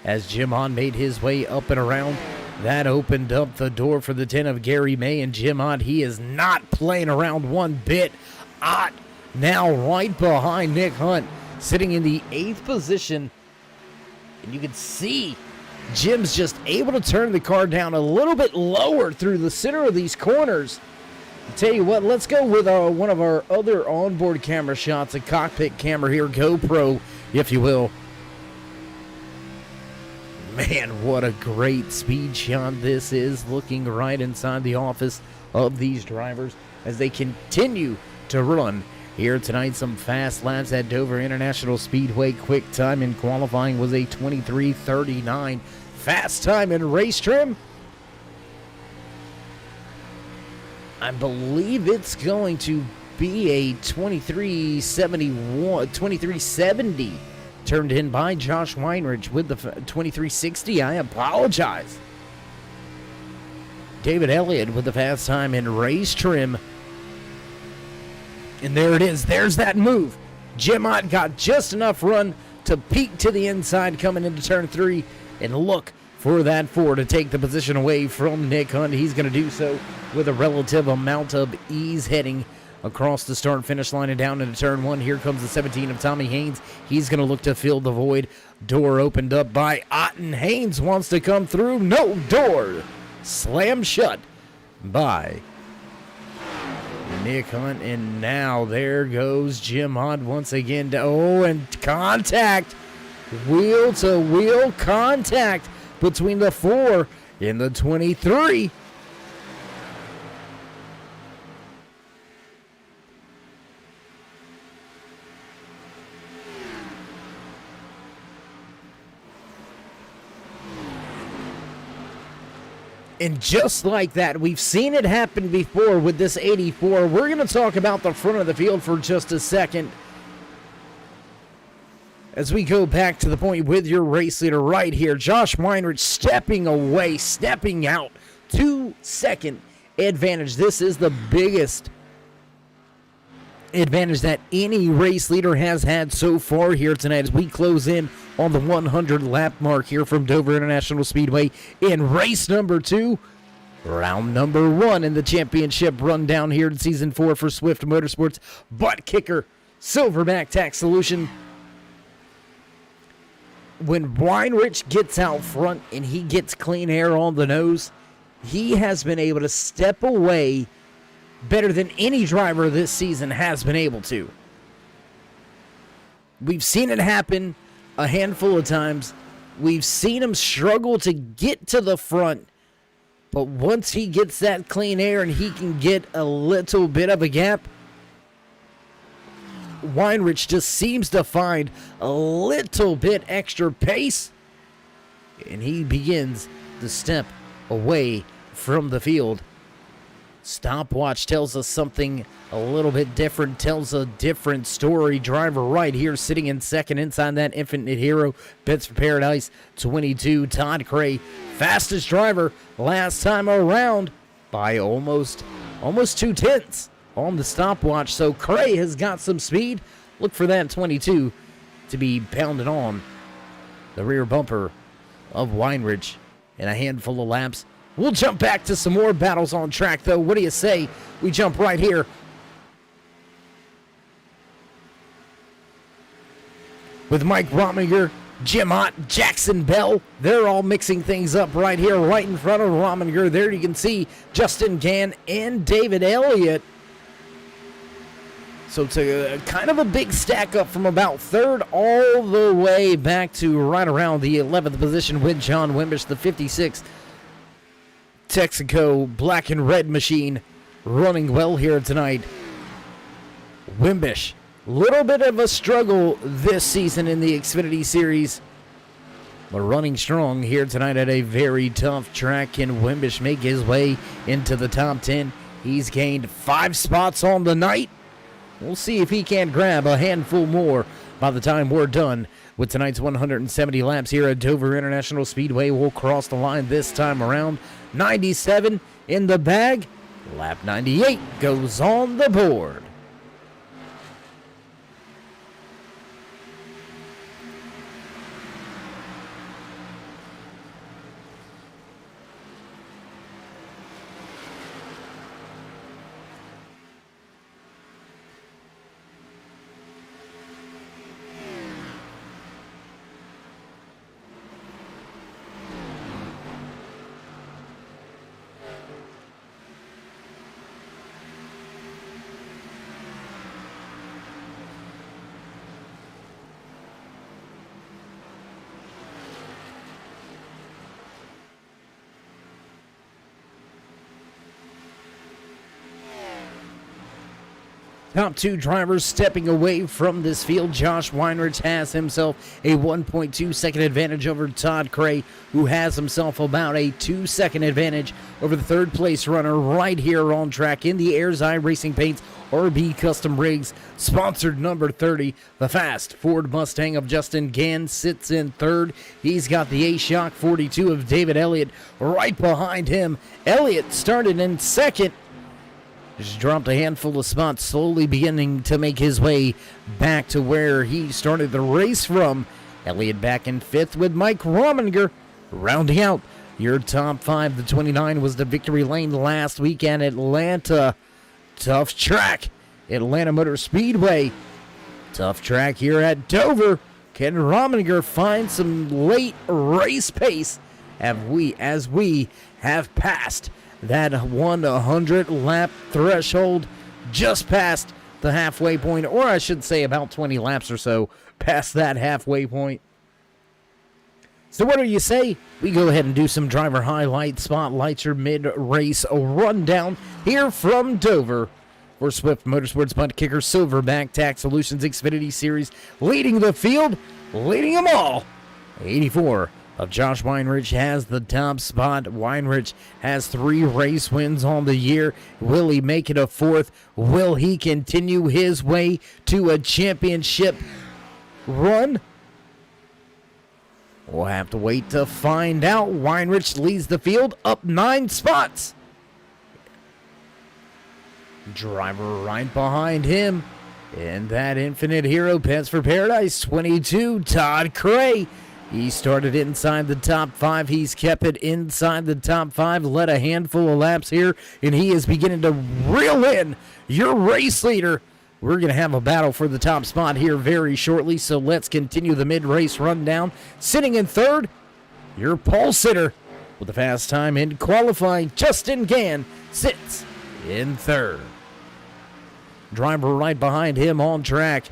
as Jim Ott made his way up and around. That opened up the door for the 10 of Gary May, and Jim Ott, he is not playing around one bit. Ott now right behind Nick Hunt, sitting in the 8th position, and you can see Jim's just able to turn the car down a little bit lower through the center of these corners. Tell you what, let's go with one of our other onboard camera shots, a cockpit camera here, GoPro, if you will. Man, what a great speed shot this is, looking right inside the office of these drivers as they continue to run here tonight. Some fast laps at Dover International Speedway. Quick time in qualifying was a 23:39. Fast time in race trim, I believe it's going to be a 23:70 turned in by Josh Weinrich with the 23:60. I apologize. David Elliott with the fast time in race trim. And there it is. There's that move. Jim Ott got just enough run to peek to the inside coming into turn 3 and look for that 4 to take the position away from Nick Hunt. He's going to do so with a relative amount of ease heading across the start-finish line and down into turn 1. Here comes the 17 of Tommy Haynes. He's going to look to fill the void. Door opened up by Otten. Haynes wants to come through. No, door slammed shut by Nick Hunt. And now there goes Jim Hunt once again. And contact. Wheel-to-wheel contact between the 4 and the 23. And just like that, we've seen it happen before with this 84. We're going to talk about the front of the field for just a second as we go back to the point with your race leader right here. Josh Weinrich stepping away, stepping out. 2-second advantage. This is the biggest advantage that any race leader has had so far here tonight as we close in on the 100 lap mark here from Dover International Speedway in race number 2, round number 1 in the championship rundown here in season 4 for Swift Motorsports. Butt kicker, Silverback tax solution. When Weinrich gets out front and he gets clean air on the nose, he has been able to step away better than any driver this season has been able to. We've seen it happen a handful of times. We've seen him struggle to get to the front, but once he gets that clean air and he can get a little bit of a gap, Weinrich just seems to find a little bit extra pace, and he begins to step away from the field. Stopwatch tells us something a little bit different, tells a different story. Driver right here sitting in second inside that Infinite Hero. Bets for Paradise 22. Todd Cray, fastest driver last time around by almost 2/10 on the stopwatch. So Cray has got some speed. Look for that 22 to be pounded on the rear bumper of Weinrich in a handful of laps. We'll jump back to some more battles on track, though. What do you say? We jump right here with Mike Rominger, Jim Ott, Jackson Bell. They're all mixing things up right here, right in front of Rominger. There you can see Justin Gann and David Elliott. So it's a kind of a big stack up from about 3rd all the way back to right around the 11th position with John Wimbish, the 56th. Texaco black and red machine running well here tonight. Wimbish, little bit of a struggle this season in the Xfinity Series, but running strong here tonight at a very tough track. Can Wimbish make his way into the top 10? He's gained 5 spots on the night. We'll see if he can grab a handful more by the time we're done with tonight's 170 laps here at Dover International Speedway. We'll cross the line this time around. 97 in the bag. Lap 98 goes on the board. Top 2 drivers stepping away from this field. Josh Weinrich has himself a 1.2-second advantage over Todd Cray, who has himself about a 2-second advantage over the 3rd place runner right here on track in the Airs Eye Racing Paints RB Custom Rigs, sponsored number 30. The fast Ford Mustang of Justin Gann sits in third. He's got the A-Shock 42 of David Elliott right behind him. Elliott started in second. Just dropped a handful of spots, slowly beginning to make his way back to where he started the race from. Elliott back in fifth with Mike Rominger rounding out your top five. The 29 was the victory lane last week at Atlanta. Tough track, Atlanta Motor Speedway. Tough track here at Dover. Can Rominger find some late race pace as we have passed that 100 lap threshold, just past the halfway point, or I should say about 20 laps or so past that halfway point. So what do you say? We go ahead and do some driver highlights, spotlights, your mid-race rundown here from Dover. For Swift Motorsports Butt Kicker Silverback Tax Solutions Xfinity Series, leading the field, leading them all. 84 of Josh Weinrich has the top spot. Weinrich has 3 race wins on the year. Will he make it a 4th? Will he continue his way to a championship run? We'll have to wait to find out. Weinrich leads the field up 9 spots. Driver right behind him. And that Infinite Hero Pets for Paradise 22, Todd Cray. He started inside the top 5. He's kept it inside the top 5. Led a handful of laps here. And he is beginning to reel in your race leader. We're going to have a battle for the top spot here very shortly, so let's continue the mid-race rundown. Sitting in third, your pole sitter with a fast time in qualifying. Justin Gann sits in third. Driver right behind him on track.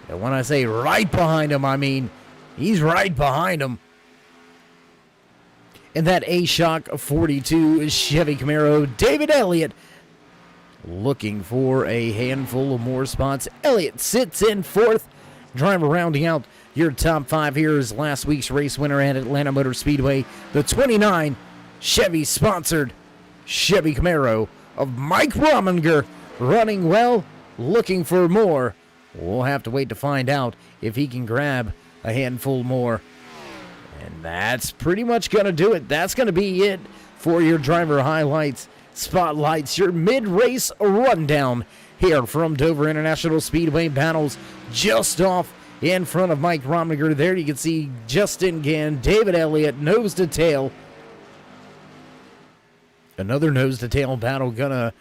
And when I say right behind him, I mean he's right behind him. And that A-Shock 42 Chevy Camaro, David Elliott, looking for a handful of more spots. Elliott sits in 4th. Driver rounding out your top 5 here is last week's race winner at Atlanta Motor Speedway, the 29 Chevy-sponsored Chevy Camaro of Mike Rominger, running well, looking for more. We'll have to wait to find out if he can grab a handful more. And that's pretty much going to do it. That's going to be it for your driver highlights, spotlights, your mid-race rundown here from Dover International Speedway. Battles just off in front of Mike Rominger. There you can see Justin Gann, David Elliott, nose to tail. Another nose to tail battle gonna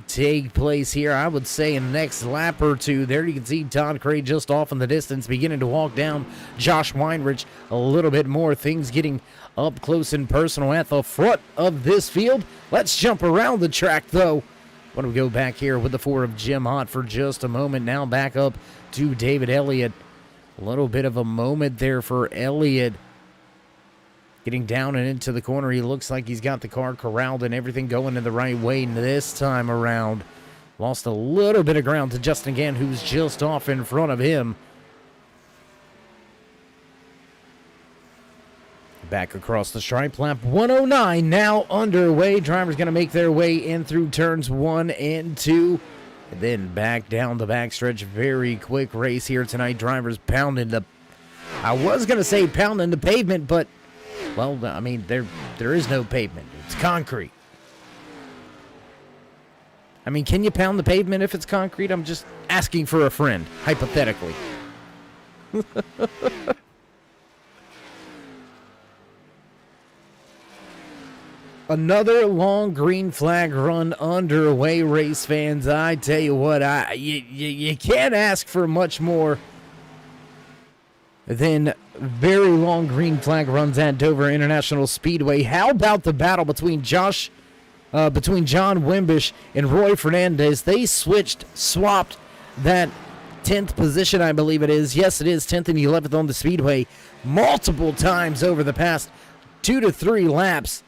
take place here, I would say, in the next lap or two. There you can see Todd Cray just off in the distance, beginning to walk down Josh Weinrich a little bit more. Things getting up close and personal at the front of this field. Let's jump around the track, though. Why don't we go back here with the 4 of Jim Hott for just a moment. Now back up to David Elliott. A little bit of a moment there for Elliott. Getting down and into the corner, he looks like he's got the car corralled and everything going in the right way this time around. Lost a little bit of ground to Justin Gann, who's just off in front of him. Back across the stripe, lap 109 now underway. Drivers going to make their way in through turns 1 and 2. And then back down the backstretch. Very quick race here tonight. Drivers pounding the... I was going to say pounding the pavement, but... well, I mean, there is no pavement. It's concrete. I mean, can you pound the pavement if it's concrete? I'm just asking for a friend, hypothetically. Another long green flag run underway, race fans. I tell you what, you can't ask for much more than very long green flag runs at Dover International Speedway. How about the battle between John Wimbish and Roy Fernandez? They swapped that 10th position, I believe it is. Yes, it is 10th and 11th on the speedway multiple times over the past 2 to 3 laps.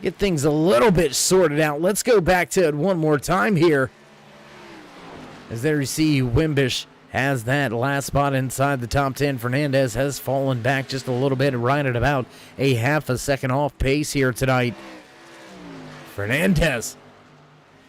Get things a little bit sorted out. Let's go back to it one more time here. As there you see Wimbish has that last spot inside the top 10. Fernandez has fallen back just a little bit, right at about a half a second off pace here tonight. Fernandez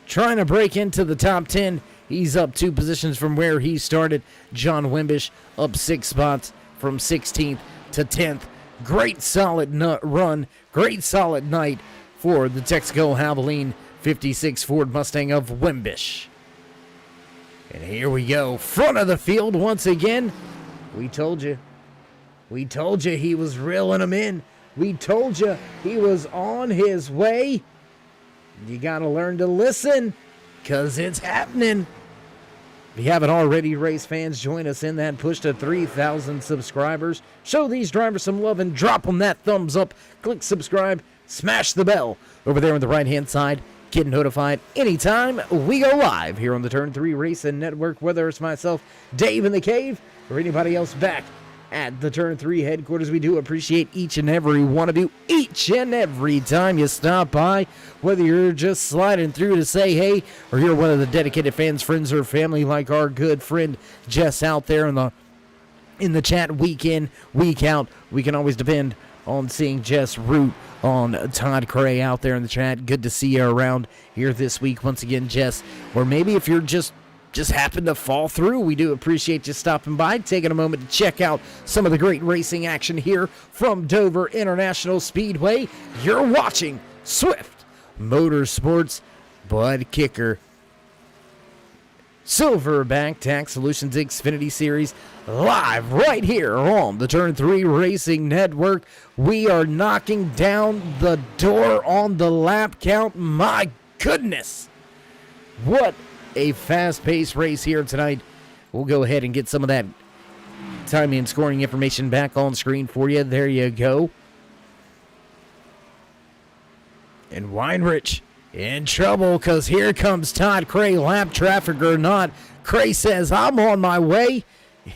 trying to break into the top 10. He's up 2 positions from where he started. John Wimbish up 6 spots from 16th to 10th. Great solid run. Great solid night for the Texaco Havoline 56 Ford Mustang of Wimbish. And here we go. Front of the field once again. We told you. We told you he was reeling them in. We told you he was on his way. You got to learn to listen, because it's happening. If you haven't already, race fans, join us in that push to 3,000 subscribers. Show these drivers some love and drop them that thumbs up. Click subscribe, smash the bell over there on the right-hand side. Get notified anytime we go live here on the Turn 3 Racing Network, whether it's myself, Dave in the Cave, or anybody else back at the Turn 3 headquarters. We do appreciate each and every one of you, each and every time you stop by, whether you're just sliding through to say hey, or you're one of the dedicated fans, friends, or family like our good friend Jess out there in the chat week in, week out. We can always depend on seeing Jess root on Todd Cray out there in the chat. Good to see you around here this week once again, Jess. Or maybe if you're just happen to fall through, we do appreciate you stopping by, taking a moment to check out some of the great racing action here from Dover International Speedway. You're watching Swift Motorsports Bud Kicker Silverback Tax Solutions Xfinity Series live right here on the Turn 3 Racing Network. We are knocking down the door on the lap count. My goodness, what a fast-paced race here tonight. We'll go ahead and get some of that timing and scoring information back on screen for you. There you go. And Weinrich in trouble, because here comes Todd Cray, lap traffic or not. Cray says, I'm on my way,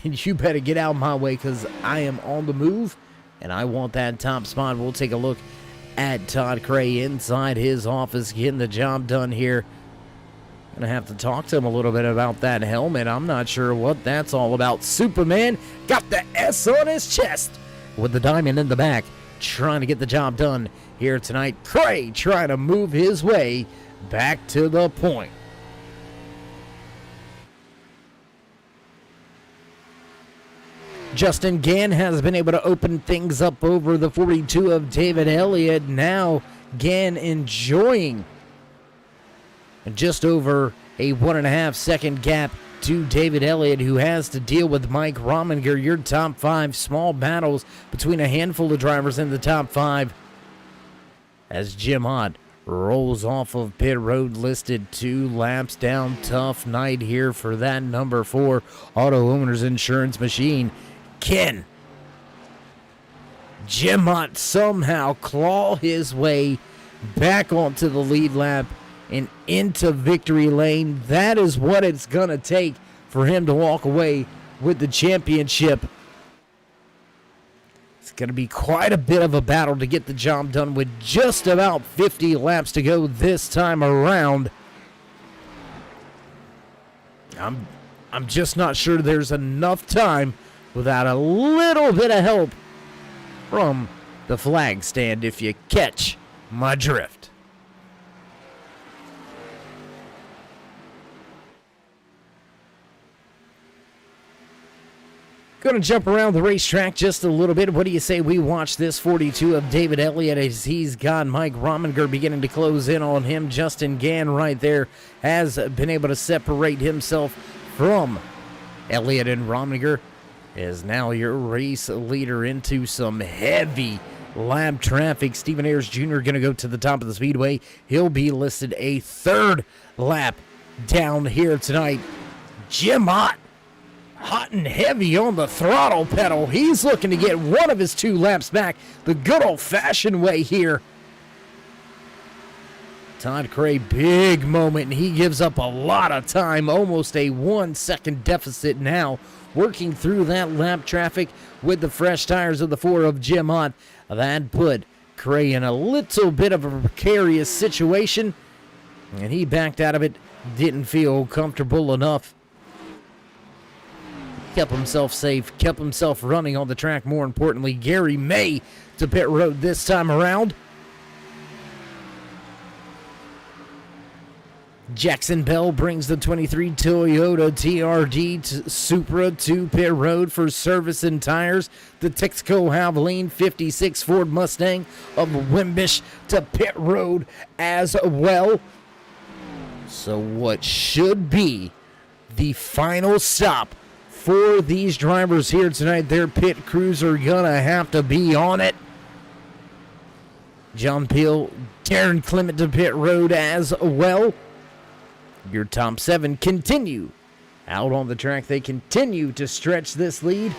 and you better get out of my way, because I am on the move, and I want that top spot. We'll take a look at Todd Cray inside his office, getting the job done here. Gonna have to talk to him a little bit about that helmet. I'm not sure what that's all about. Superman got the S on his chest with the diamond in the back, trying to get the job done here tonight. Cray trying to move his way back to the point. Justin Gann has been able to open things up over the 42 of David Elliott. Now Gann enjoying just over a 1.5 second gap to David Elliott, who has to deal with Mike Rominger. Your top 5 small battles between a handful of drivers in the top 5 as Jim Ott rolls off of pit road, listed 2 laps down. Tough night here for that number 4 Auto Owners Insurance Machine. Can Jim Ott somehow claw his way back onto the lead lap and into victory lane? That is what it's going to take for him to walk away with the championship. It's going to be quite a bit of a battle to get the job done with just about 50 laps to go this time around. I'm just not sure there's enough time without a little bit of help from the flag stand, if you catch my drift. Going to jump around the racetrack just a little bit. What do you say we watch this 42 of David Elliott as he's got Mike Rominger beginning to close in on him. Justin Gann right there has been able to separate himself from Elliott, and Rominger is now your race leader into some heavy lap traffic. Stephen Ayers Jr. going to go to the top of the speedway. He'll be listed a 3rd lap down here tonight. Jim Ott, hot and heavy on the throttle pedal. He's looking to get one of his 2 laps back the good old-fashioned way here. Todd Cray, big moment, and he gives up a lot of time, almost a 1-second deficit now, working through that lap traffic with the fresh tires of the 4 of Jim Ott. That put Cray in a little bit of a precarious situation, and he backed out of it, didn't feel comfortable enough. Kept himself safe, kept himself running on the track. More importantly, Gary May to pit road this time around. Jackson Bell brings the 23 Toyota TRD Supra to pit road for service and tires. The Texaco Havoline 56 Ford Mustang of Wimbish to pit road as well. So what should be the final stop for these drivers here tonight, their pit crews are gonna have to be on it. John Peel, Darren Clement to pit road as well. Your top 7 continue out on the track. They continue to stretch this lead.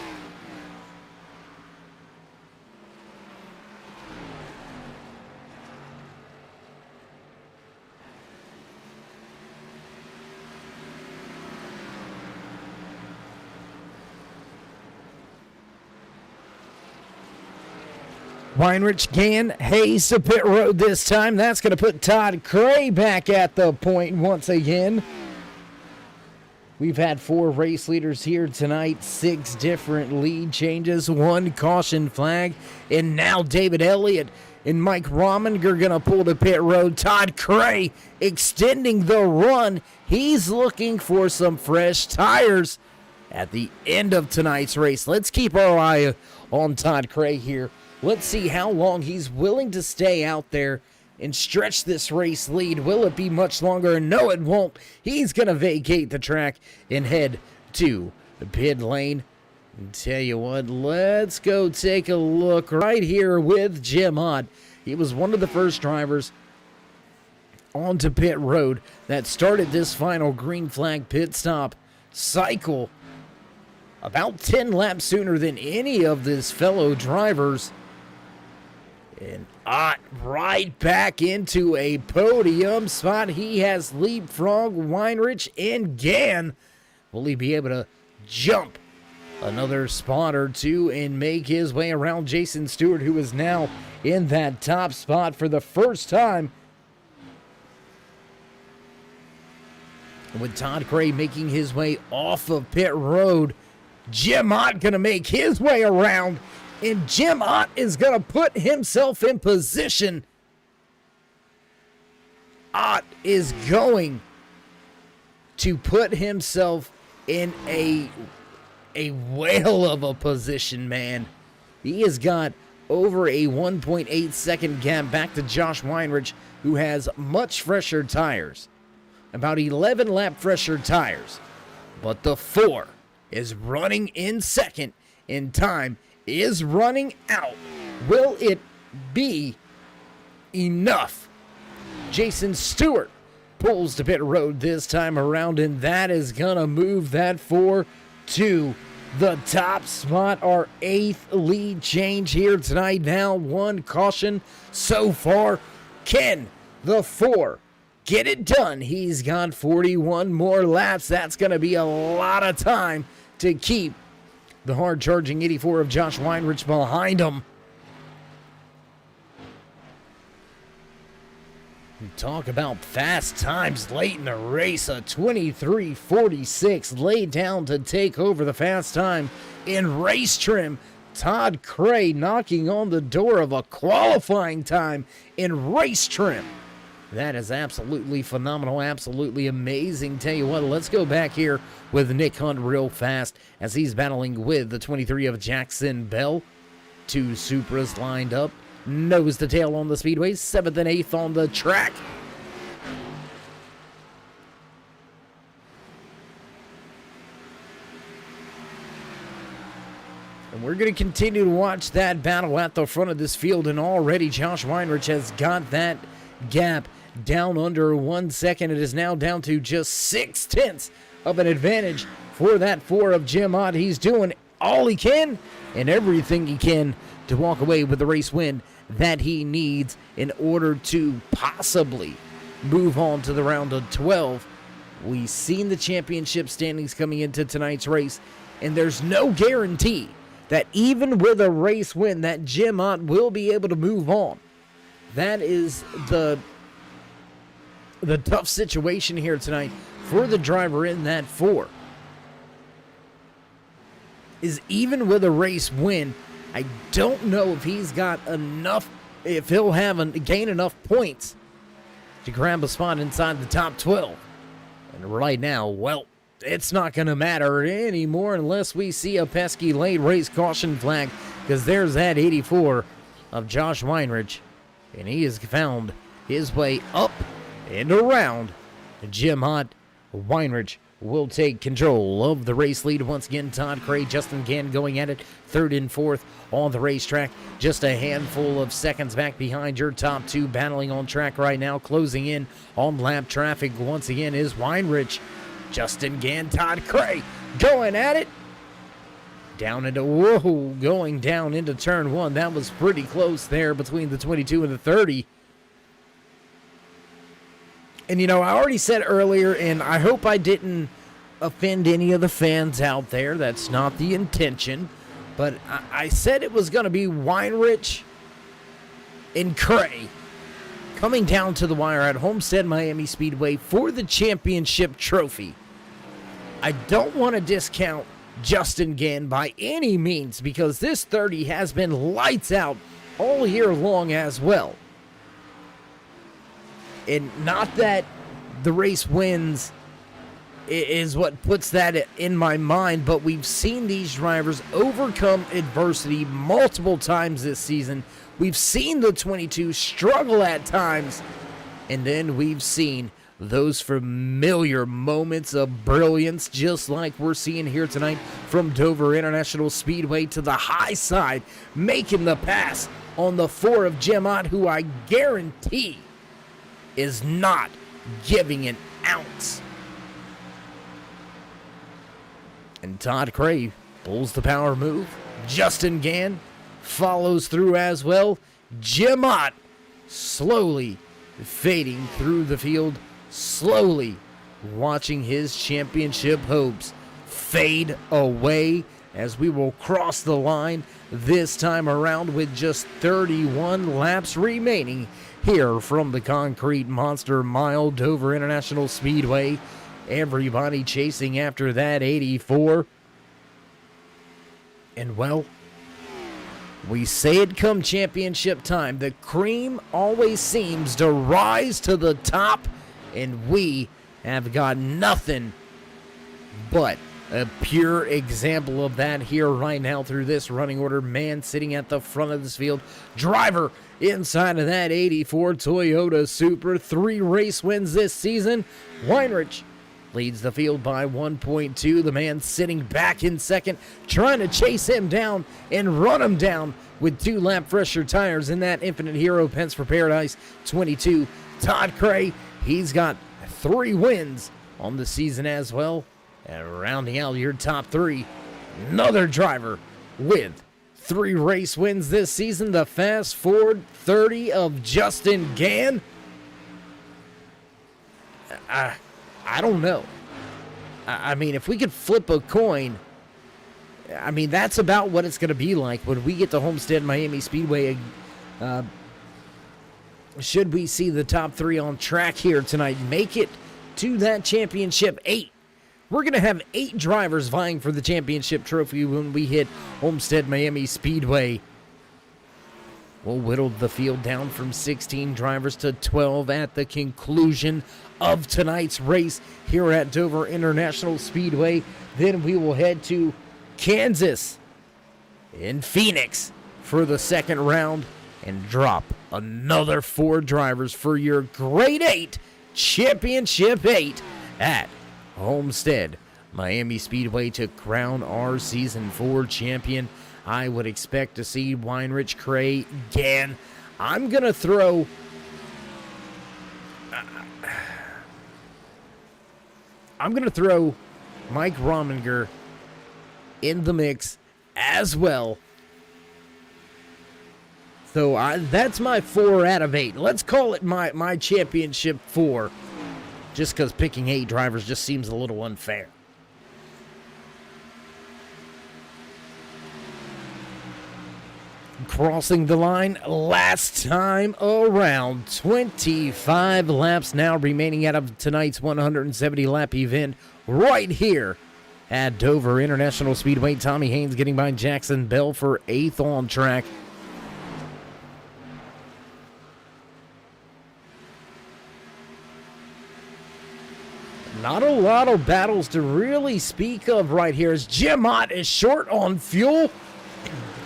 Weinrich, Gann, Hayes to pit road this time. That's going to put Todd Cray back at the point once again. We've had 4 race leaders here tonight, 6 different lead changes, 1 caution flag, and now David Elliott and Mike Rominger are going to pull to pit road. Todd Cray extending the run. He's looking for some fresh tires at the end of tonight's race. Let's keep our eye on Todd Cray here. Let's see how long he's willing to stay out there and stretch this race lead. Will it be much longer? No, it won't. He's going to vacate the track and head to the pit lane. And tell you what, let's go take a look right here with Jim Ott. He was one of the first drivers onto pit road that started this final green flag pit stop cycle about 10 laps sooner than any of his fellow drivers. And Ott right back into a podium spot. He has leapfrog Weinrich and Gann. Will he be able to jump another spot or two and make his way around Jason Stewart, who is now in that top spot for the first time? With Todd Cray making his way off of pit road, Jim Ott going to make his way around. And Jim Ott is going to put himself in position. Ott is going to put himself in a whale of a position, man. He has got over a 1.8 second gap back to Josh Weinrich, who has much fresher tires. About 11 lap fresher tires. But the 4 is running in second in time. Is running out. Will it be enough? Jason Stewart pulls to pit road this time around, and that is gonna move that 4 to the top spot. Our 8th lead change here tonight. Now 1 caution so far. Can the 4 get it done? He's got 41 more laps. That's gonna be a lot of time to keep the hard-charging 84 of Josh Weinrich behind him. We talk about fast times late in the race. A 23:46 laid down to take over the fast time in race trim. Todd Cray knocking on the door of a qualifying time in race trim. That is absolutely phenomenal, absolutely amazing. Tell you what, let's go back here with Nick Hunt real fast as he's battling with the 23 of Jackson Bell. 2 Supras lined up, nose to tail on the speedway, 7th and 8th on the track. And we're going to continue to watch that battle at the front of this field, and already Josh Weinrich has got that gap down under 1 second. It is now down to just 0.6 of an advantage for that 4 of Jim Ott. He's doing all he can and everything he can to walk away with the race win that he needs in order to possibly move on to the round of 12. We've seen the championship standings coming into tonight's race, and there's no guarantee that even with a race win that Jim Ott will be able to move on. That is the tough situation here tonight for the driver in that 4. Is even with a race win, I don't know if he's got enough, if he'll gain enough points to grab a spot inside the top 12. And right now, well, it's not going to matter anymore unless we see a pesky late race caution flag, because there's that 84 of Josh Weinrich, and he has found his way up and around. Jim Hott. Weinrich will take control of the race lead once again. Todd Cray, Justin Gann going at it, third and fourth on the racetrack. Just a handful of seconds back behind your top two, battling on track right now. Closing in on lap traffic once again is Weinrich, Justin Gann, Todd Cray going at it. Down into, whoa, going down into turn one. That was pretty close there between the 22 and the 30. And, you know, I already said earlier, and I hope I didn't offend any of the fans out there. That's not the intention. But I said it was going to be Weinrich and Cray coming down to the wire at Homestead Miami Speedway for the championship trophy. I don't want to discount Justin Gann by any means, because this 30 has been lights out all year long as well. And not that the race wins is what puts that in my mind, but we've seen these drivers overcome adversity multiple times this season. We've seen the 22 struggle at times, and then we've seen those familiar moments of brilliance, just like we're seeing here tonight from Dover International Speedway to the high side, making the pass on the 4 of Jim Ott, who I guarantee is not giving an ounce. And Todd Cray pulls the power move. Justin Gann follows through as well. Jim Ott slowly fading through the field, slowly watching his championship hopes fade away as we will cross the line this time around with just 31 laps remaining here from the Concrete Monster Mile, Dover International Speedway. Everybody chasing after that 84. And well, we say it come championship time. The cream always seems to rise to the top, and we have got nothing but a pure example of that here right now through this running order. Man sitting at the front of this field. Driver inside of that 84 Toyota Supra. 3 race wins this season. Weinrich leads the field by 1.2. The man sitting back in second, trying to chase him down and run him down with 2 lap fresher tires in that Infinite Hero Pence for Paradise 22. Todd Cray, he's got 3 wins on the season as well. And rounding out your top 3, another driver with 3 race wins this season, the Fast Ford 30 of Justin Gann. I don't know. I mean, if we could flip a coin, I mean, that's about what it's going to be like when we get to Homestead Miami Speedway. Should we see the top 3 on track here tonight make it to that championship 8? We're going to have 8 drivers vying for the championship trophy when we hit Homestead Miami Speedway. We'll whittle the field down from 16 drivers to 12 at the conclusion of tonight's race here at Dover International Speedway. Then we will head to Kansas in Phoenix for the second round and drop another 4 drivers for your Grade 8 Championship 8 at Homestead Miami Speedway to crown our Season 4 champion. I would expect to see Weinrich, Cray, Gann. I'm going to throw Mike Rominger in the mix as well. So that's my 4 out of 8. Let's call it my championship 4. Just because picking 8 drivers just seems a little unfair. Crossing the line last time around. 25 laps now remaining out of tonight's 170 lap event right here at Dover International Speedway. Tommy Haynes getting by Jackson Bell for 8th on track. Not a lot of battles to really speak of right here as Jim Ott is short on fuel.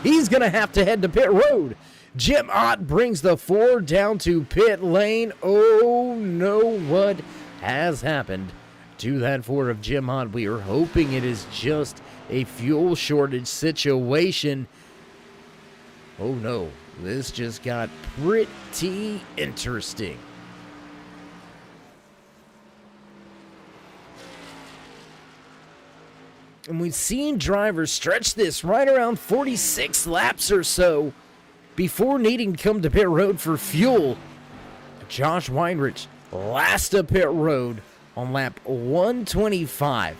He's going to have to head to pit road. Jim Ott brings the Ford down to pit lane. Oh no, what has happened to that Ford of Jim Ott? We are hoping it is just a fuel shortage situation. Oh no, this just got pretty interesting. And we've seen drivers stretch this right around 46 laps or so before needing to come to pit road for fuel. Josh Weinrich, last to pit road on lap 125.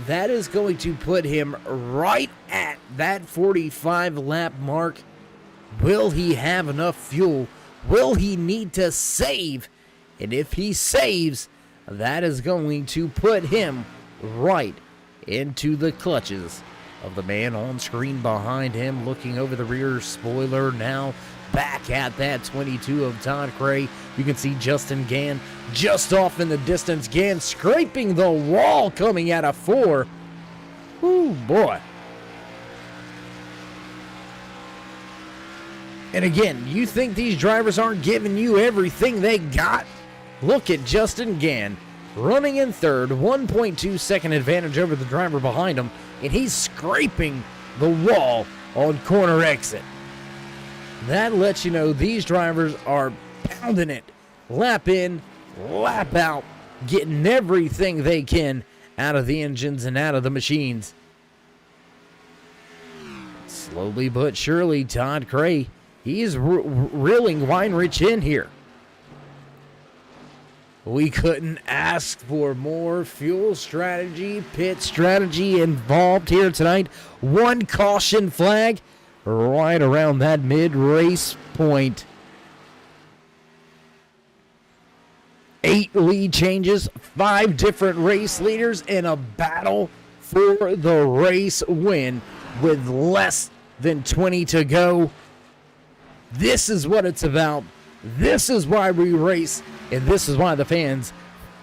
That is going to put him right at that 45 lap mark. Will he have enough fuel? Will he need to save? And if he saves, that is going to put him right into the clutches of the man on screen behind him, looking over the rear spoiler now. Back at that 22 of Todd Cray. You can see Justin Gann just off in the distance. Gann scraping the wall coming out of 4. Ooh, boy. And again, you think these drivers aren't giving you everything they got? Look at Justin Gann running in third, 1.2 second advantage over the driver behind him, and he's scraping the wall on corner exit. That lets you know these drivers are pounding it, lap in, lap out, getting everything they can out of the engines and out of the machines. Slowly but surely, Todd Cray, he's reeling Weinrich in here. We couldn't ask for more fuel strategy, pit strategy involved here tonight. One caution flag right around that mid-race point. 8 lead changes, 5 different race leaders in a battle for the race win with less than 20 to go. This is what it's about. This is why we race, and this is why the fans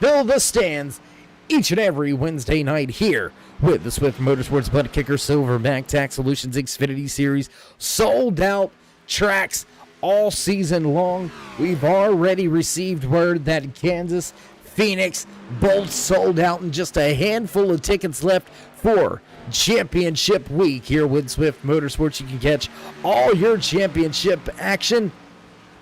fill the stands each and every Wednesday night here with the Swift Motorsports BUTTKICKER Silverback Tax Solutions Xfinity Series. Sold out tracks all season long. We've already received word that Kansas, Phoenix, both sold out, and just a handful of tickets left for championship week here with Swift Motorsports. You can catch all your championship action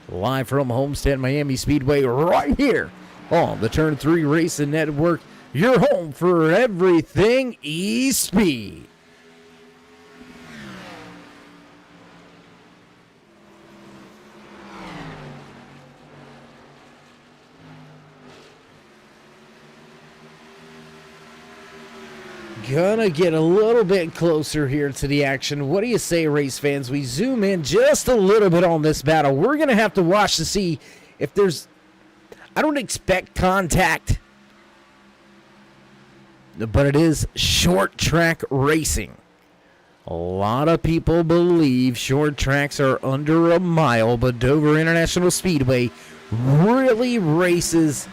live from Homestead Miami Speedway right here on the Turn 3 Racing Network, your home for everything E-Speed. Gonna get a little bit closer here to the action. What do you say, race fans? We zoom in just a little bit on this battle. We're gonna have to watch to see if there's... I don't expect contact, but it is short track racing. A lot of people believe short tracks are under a mile, but Dover International Speedway really races.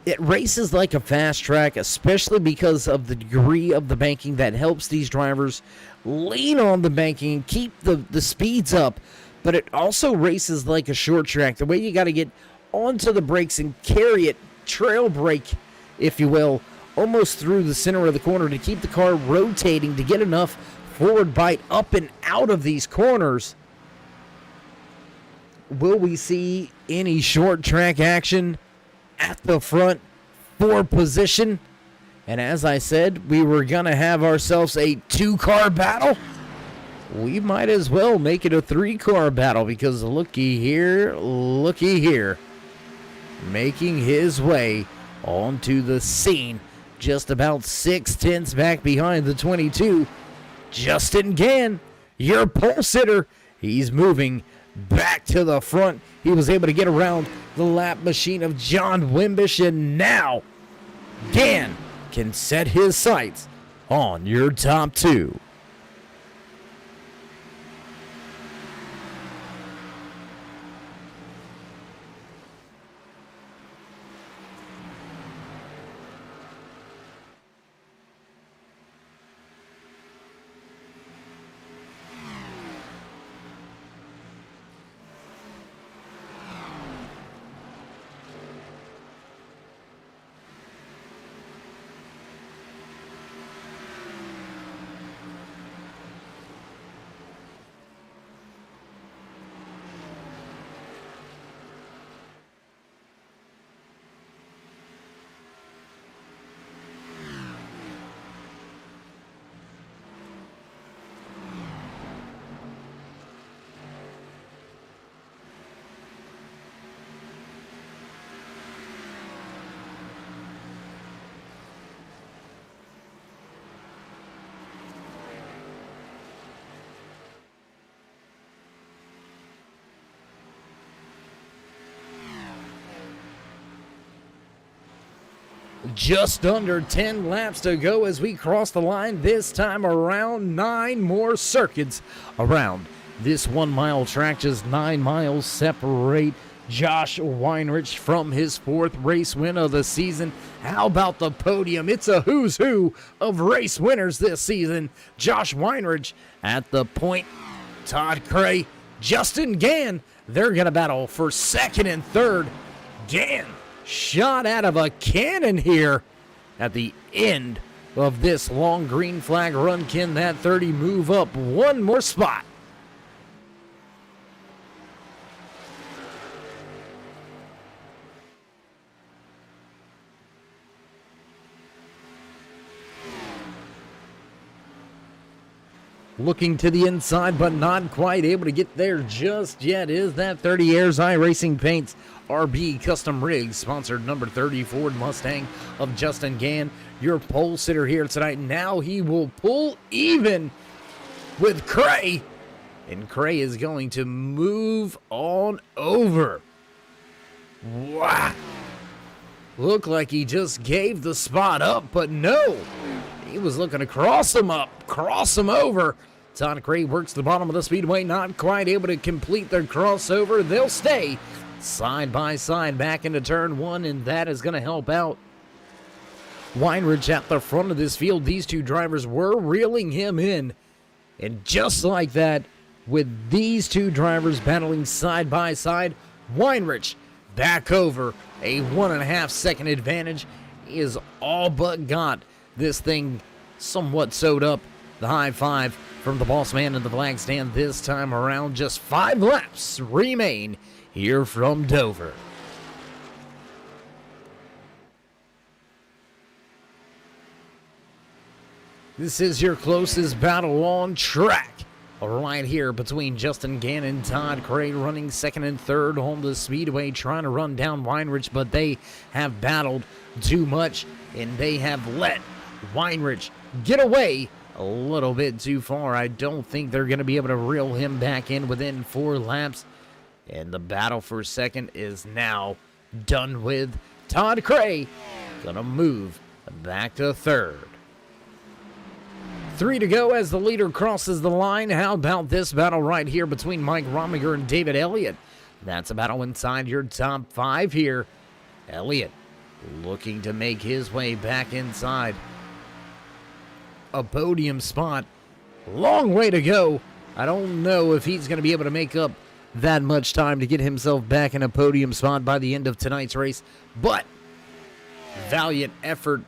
It races like a fast track, especially because of the degree of the banking that helps these drivers lean on the banking and keep the speeds up. But it also races like a short track. The way you got to get onto the brakes and carry it, trail brake, if you will, almost through the center of the corner to keep the car rotating to get enough forward bite up and out of these corners. Will we see any short track action at the front for position? And as I said, we were going to have ourselves a 2-car battle. We might as well make it a 3-car battle, because looky here, making his way onto the scene, just about 6/10 back behind the 22. Justin Gann, your pole sitter, he's moving back to the front. He was able to get around the lap machine of John Wimbish, and now Gann can set his sights on your top 2. Just under 10 laps to go as we cross the line. This time around 9 more circuits around this 1 mile track. Just 9 miles separate Josh Weinrich from his 4th race win of the season. How about the podium? It's a who's who of race winners this season. Josh Weinrich at the point. Todd Cray, Justin Gann, they're going to battle for 2nd and 3rd. Gann shot out of a cannon here at the end of this long green flag run. Can that 30 move up one more spot? Looking to the inside, but not quite able to get there just yet. Is that 30 Airs iRacing Paints RB Custom Rigs, sponsored number 30 Ford Mustang of Justin Gann, your pole sitter here tonight. Now he will pull even with Cray, and Cray is going to move on over. Wow. Looked like he just gave the spot up, but no. He was looking to cross him up, cross him over. Todd Cray works the bottom of the speedway, not quite able to complete their crossover. They'll stay side by side back into turn 1, and that is going to help out Weinrich at the front of this field. These two drivers were reeling him in, and just like that, with these two drivers battling side by side, Weinrich back over a 1.5 second advantage. He is all but got this thing somewhat sewed up. The high five from the boss man in the flag stand this time around. Just 5 laps remain here from Dover. This is your closest battle on track right here between Justin Gann and Todd Cray, running 2nd and 3rd on the speedway, trying to run down Weinrich, but they have battled too much, and they have let Weinrich get away a little bit too far. I don't think they're going to be able to reel him back in within 4 laps, and the battle for 2nd is now done with. Todd Cray gonna move back to 3rd. 3 to go as the leader crosses the line. How about this battle right here between Mike Rominger and David Elliott? That's a battle inside your top 5 here. Elliott looking to make his way back inside a podium spot. Long way to go. I don't know if he's going to be able to make up that much time to get himself back in a podium spot by the end of tonight's race, but valiant effort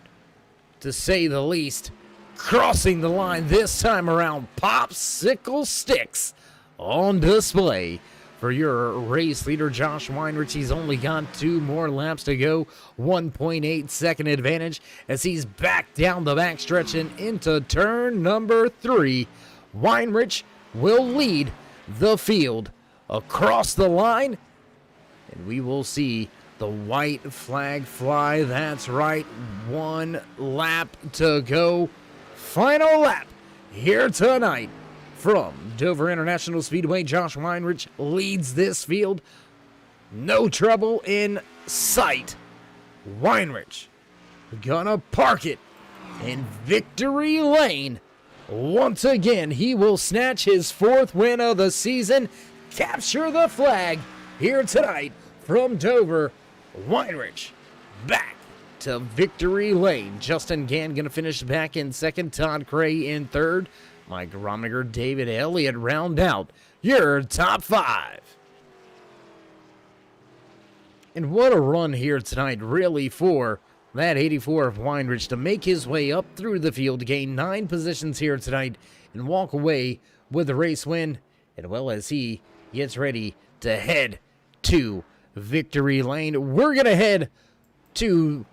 to say the least. Crossing the line this time around, popsicle sticks on display for your race leader, Josh Weinrich. He's only got 2 more laps to go. 1.8 second advantage as he's back down the backstretch and into turn number 3. Weinrich will lead the field across the line, and we will see the white flag fly. That's right, 1 lap to go. Final lap here tonight from Dover International Speedway. Josh Weinrich leads this field. No trouble in sight. Weinrich gonna park it in victory lane. Once again, he will snatch his 4th win of the season, capture the flag here tonight from Dover. Weinrich back to victory lane. Justin Gann going to finish back in 2nd. Todd Cray in 3rd. Mike Rominger, David Elliott round out your top 5. And what a run here tonight, really, for that 84 of Weinrich to make his way up through the field, to gain 9 positions here tonight, and walk away with the race win, as well as he gets ready to head to victory lane. We're going to head to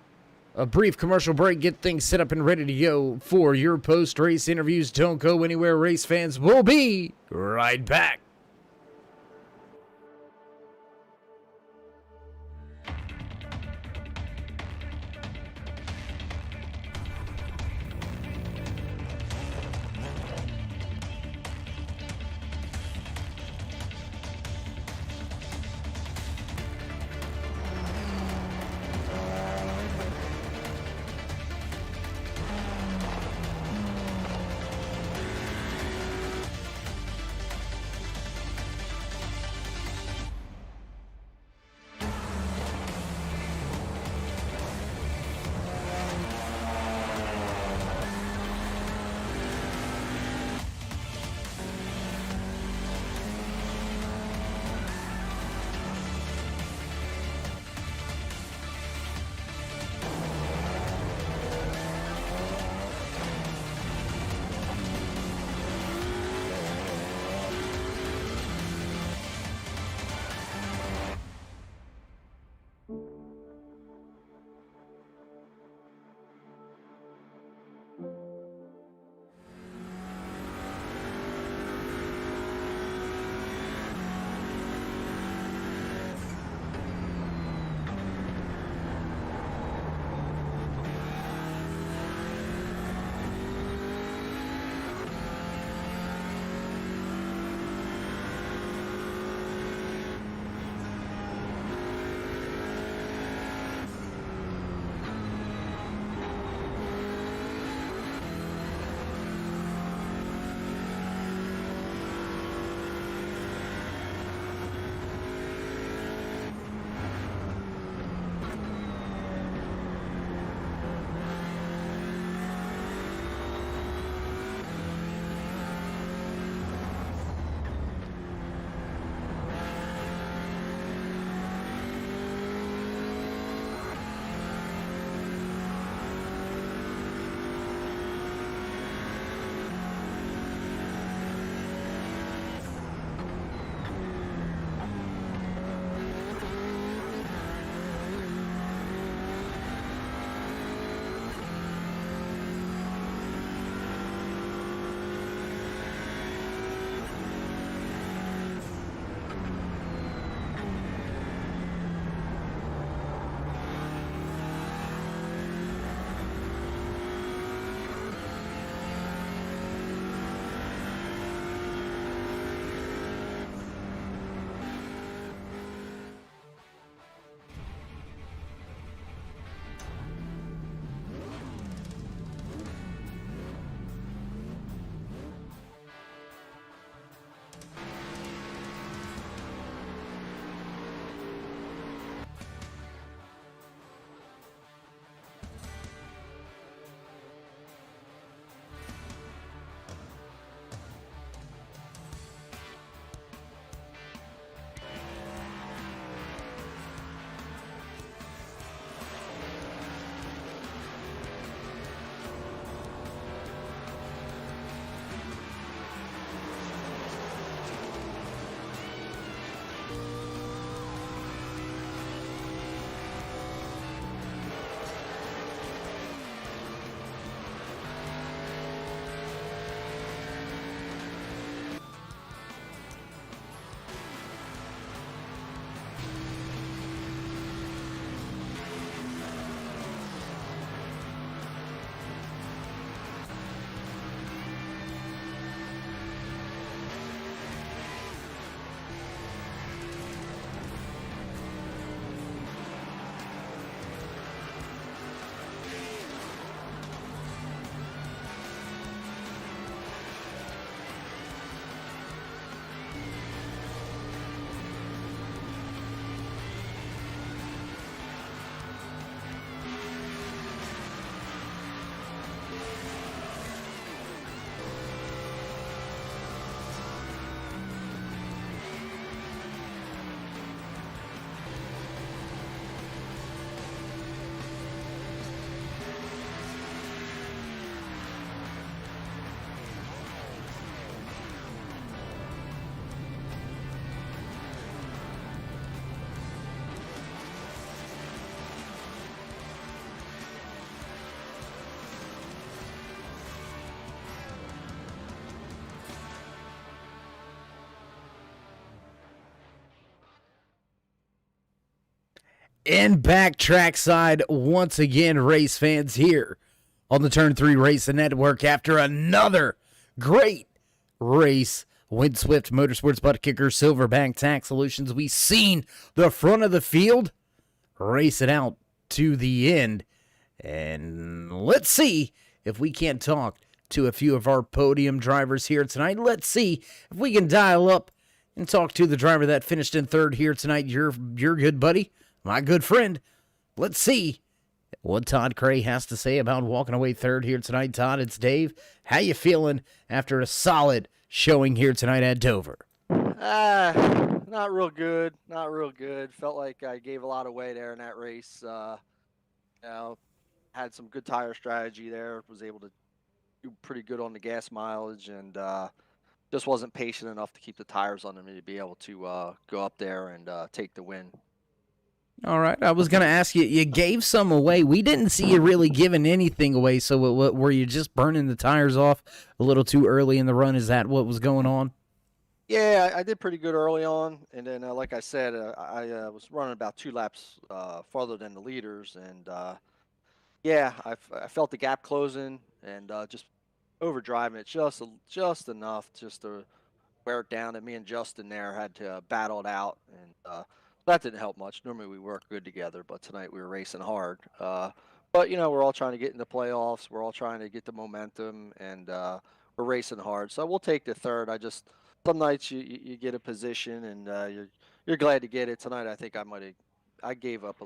a brief commercial break, get things set up and ready to go for your post-race interviews. Don't go anywhere, race fans. We'll be right back. And back trackside once again, race fans, here on the Turn 3 Racing Network after another great race. With Swift Motorsports Butt Kicker Silverback Tax Solutions, we seen the front of the field race it out to the end. And let's see if we can't talk to a few of our podium drivers here tonight. Let's see if we can dial up and talk to the driver that finished in third here tonight. Your good buddy, my good friend. Let's see what Todd Cray has to say about walking away third here tonight. Todd, it's Dave. How you feeling after a solid showing here tonight at Dover? Not real good. Not real good. Felt like I gave a lot away there in that race. Had some good tire strategy there. Was able to do pretty good on the gas mileage, and just wasn't patient enough to keep the tires under me to be able to go up there and take the win. All right. I was going to ask you, you gave some away. We didn't see you really giving anything away. So were you just burning the tires off a little too early in the run? Is that what was going on? Yeah, I did pretty good early on. And then, like I said, I was running about 2 laps farther than the leaders. And, I felt the gap closing and just overdriving it just enough just to wear it down. And me and Justin there had to battle it out. And that didn't help much. Normally we work good together, but tonight we were racing hard. But, we're all trying to get in the playoffs. We're all trying to get the momentum, and we're racing hard. So we'll take the third. Some nights you get a position, and you're glad to get it. Tonight I think I gave up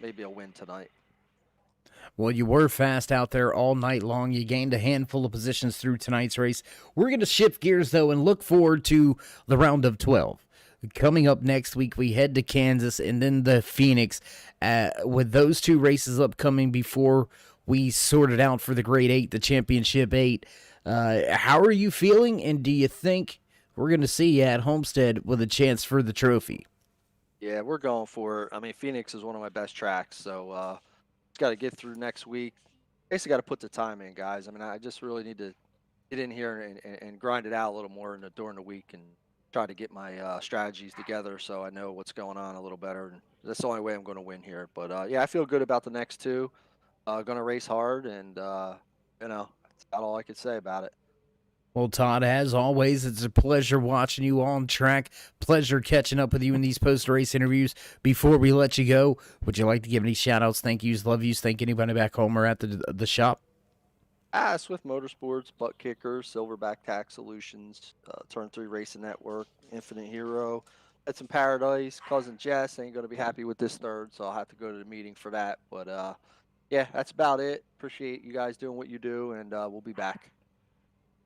maybe a win tonight. Well, you were fast out there all night long. You gained a handful of positions through tonight's race. We're going to shift gears, though, and look forward to the round of 12. Coming up next week, we head to Kansas and then the Phoenix. With those 2 races upcoming before we sort it out for the Grade 8, the Championship 8, how are you feeling, and do you think we're going to see you at Homestead with a chance for the trophy? Yeah, we're going for it. I mean, Phoenix is one of my best tracks, so got to get through next week. Basically got to put the time in, guys. I mean, I just really need to get in here and grind it out a little more during the week and try to get my strategies together so I know what's going on a little better. And that's the only way I'm going to win here. But, I feel good about the next 2. Going to race hard, and, that's about all I could say about it. Well, Todd, as always, it's a pleasure watching you on track. Pleasure catching up with you in these post-race interviews. Before we let you go, would you like to give any shout-outs, thank yous, love yous, thank anybody back home or at the shop? Swift Motorsports, Butt Kicker, Silverback Tax Solutions, Turn 3 Racing Network, Infinite Hero, That's in Paradise. Cousin Jess ain't going to be happy with this third, so I'll have to go to the meeting for that. But, yeah, that's about it. Appreciate you guys doing what you do, and we'll be back.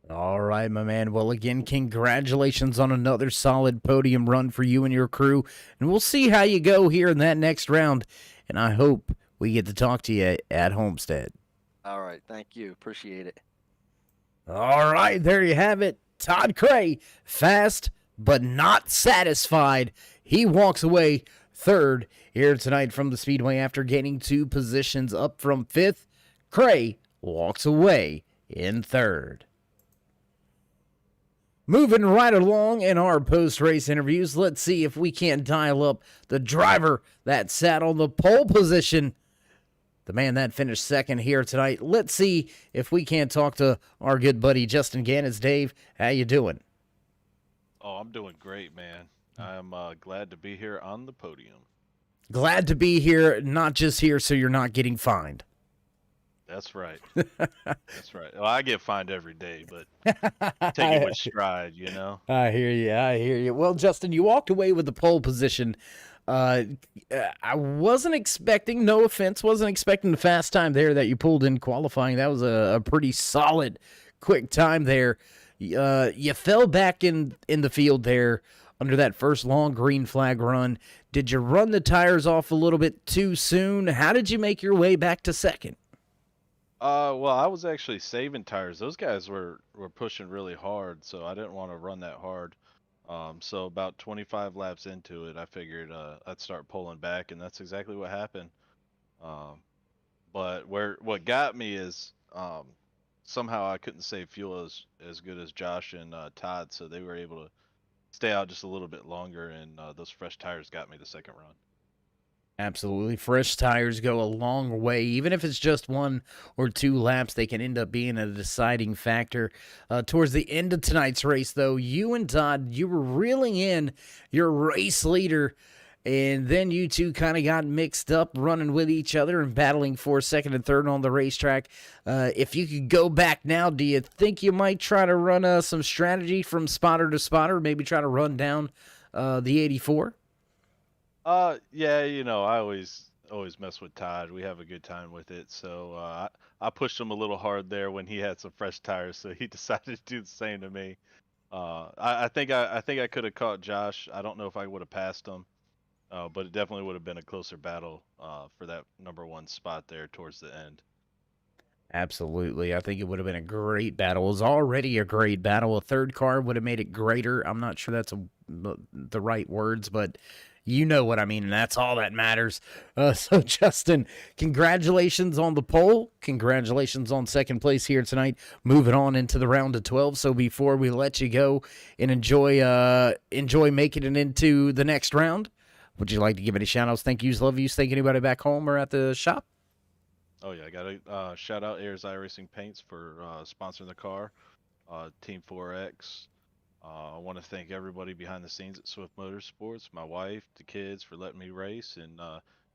All right, my man. Well, again, congratulations on another solid podium run for you and your crew. And we'll see how you go here in that next round. And I hope we get to talk to you at Homestead. All right. Thank you. Appreciate it. All right. There you have it. Todd Cray, fast but not satisfied. He walks away third here tonight from the Speedway after gaining 2 positions up from 5th. Cray walks away in third. Moving right along in our post-race interviews, let's see if we can't dial up the driver that sat on the pole position, the man that finished second here tonight. Let's see if we can't talk to our good buddy Justin Gannett. Dave, how you doing? Oh, I'm doing great, man. I'm glad to be here on the podium. Glad to be here, not just here so you're not getting fined. That's right. That's right. Well, I get fined every day, but take it with stride, you know? I hear you. I hear you. Well, Justin, you walked away with the pole position. I wasn't expecting, no offense, wasn't expecting the fast time there that you pulled in qualifying. That was a pretty solid, quick time there. You fell back in the field there under that first long green flag run. Did you run the tires off a little bit too soon? How did you make your way back to second? Well, I was actually saving tires. Those guys were pushing really hard, so I didn't want to run that hard. So about 25 laps into it, I figured I'd start pulling back, and that's exactly what happened. But what got me is somehow I couldn't save fuel as good as Josh and Todd, so they were able to stay out just a little bit longer, and those fresh tires got me the second run. Absolutely. Fresh tires go a long way. Even if it's just 1 or 2 laps, they can end up being a deciding factor. Towards the end of tonight's race, though, you and Todd, you were reeling in your race leader, and then you two kind of got mixed up, running with each other and battling for second and third on the racetrack. If you could go back now, do you think you might try to run some strategy from spotter to spotter, maybe try to run down the 84? Yeah, I always mess with Todd. We have a good time with it. So I pushed him a little hard there when he had some fresh tires, so he decided to do the same to me. I think I could have caught Josh. I don't know if I would have passed him, but it definitely would have been a closer battle for that number one spot there towards the end. Absolutely. I think it would have been a great battle. It was already a great battle. A third car would have made it greater. I'm not sure that's the right words, but you know what I mean, and that's all that matters. So, Justin, congratulations on the pole. Congratulations on second place here tonight. Moving on into the round of 12. So, before we let you go and enjoy making it into the next round, would you like to give any shout-outs, thank yous, love yous, thank anybody back home or at the shop? Oh yeah, I got to shout out Ayers iRacing Paints for sponsoring the car. Team 4X. I want to thank everybody behind the scenes at Swift Motorsports, my wife, the kids for letting me race, and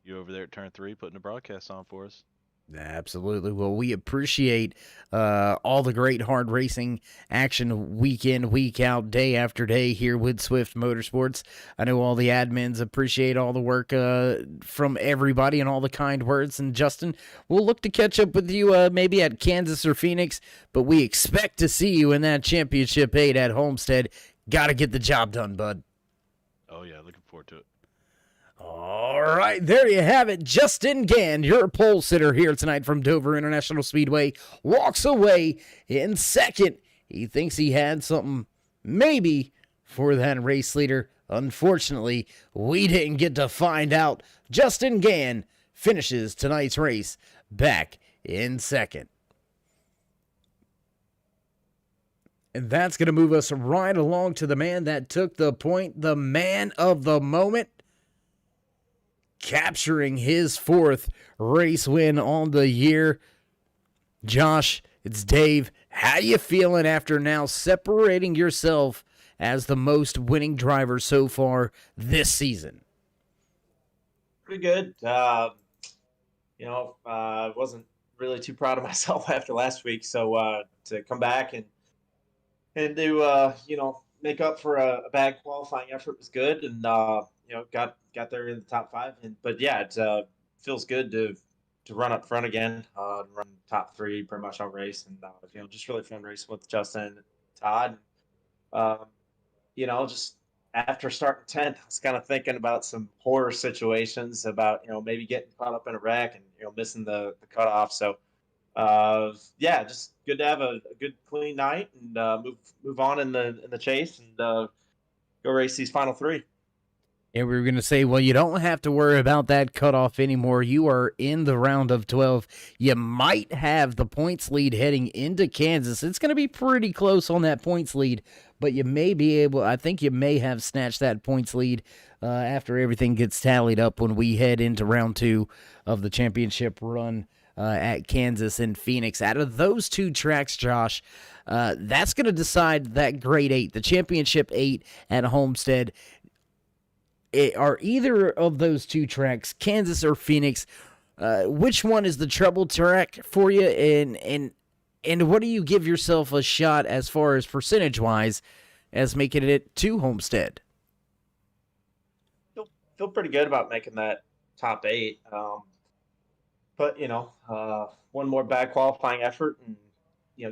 you over there at Turn 3 putting the broadcast on for us. Absolutely. Well, we appreciate all the great hard racing action week in, week out, day after day here with Swift Motorsports. I know all the admins appreciate all the work from everybody and all the kind words. And Justin, we'll look to catch up with you maybe at Kansas or Phoenix, but we expect to see you in that Championship 8 at Homestead. Got to get the job done, bud. Oh yeah, looking forward to it. All right, there you have it. Justin Gann, your pole sitter here tonight from Dover International Speedway, walks away in second. He thinks he had something maybe for that race leader. Unfortunately, we didn't get to find out. Justin Gann finishes tonight's race back in second. And that's going to move us right along to the man that took the point, the man of the moment, capturing his 4th race win on the year. Josh, it's Dave. How you feeling after now separating yourself as the most winning driver so far this season? Pretty good. I wasn't really too proud of myself after last week, so to come back and do make up for a bad qualifying effort was good, and got there in the top 5. But yeah, it feels good to run up front again, run top 3 pretty much on race, and just really fun racing with Justin and Todd. Just after starting 10th, I was kind of thinking about some horror situations about maybe getting caught up in a wreck and missing the cutoff. So just good to have a good clean night and move on in the chase and go race these final 3. And we were going to say, well, you don't have to worry about that cutoff anymore. You are in the round of 12. You might have the points lead heading into Kansas. It's going to be pretty close on that points lead, but you may be able, I think you may have snatched that points lead after everything gets tallied up when we head into round 2 of the championship run at Kansas and Phoenix. Out of those 2 tracks, Josh, that's going to decide that grade 8, the championship 8 at Homestead. Are either of those 2 tracks, Kansas or Phoenix, which one is the trouble track for you, and what do you give yourself a shot as far as percentage-wise as making it to Homestead? Feel pretty good about making that top 8, but one more bad qualifying effort and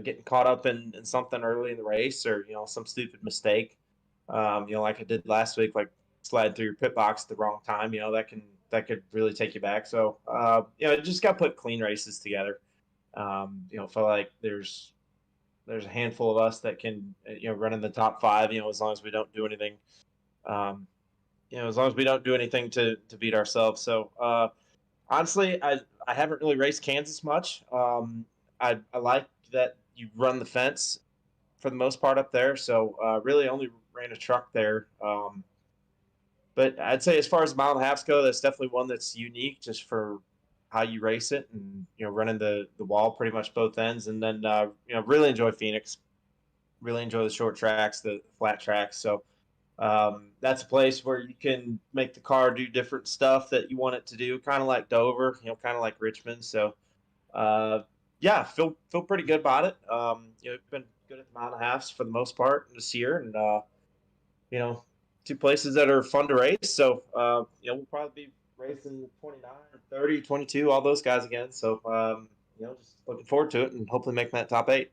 getting caught up in something early in the race or some stupid mistake, like I did last week, like slide through your pit box at the wrong time, that could really take you back. So just got to put clean races together. Feel like there's a handful of us that can run in the top 5, as long as we don't do anything as long as we don't do anything to beat ourselves. So honestly, I haven't really raced Kansas much. I like that you run the fence for the most part up there, so really only ran a truck there. But I'd say as far as mile and a halfs go, that's definitely one that's unique just for how you race it and, running the wall pretty much both ends. And then, really enjoy Phoenix. Really enjoy the short tracks, the flat tracks. So that's a place where you can make the car do different stuff that you want it to do, kind of like Dover, kind of like Richmond. So, feel pretty good about it. Been good at the mile and a halfs for the most part this year. And, two places that are fun to race. So, we'll probably be racing 29, 30, 22, all those guys again. So, just looking forward to it and hopefully making that top 8.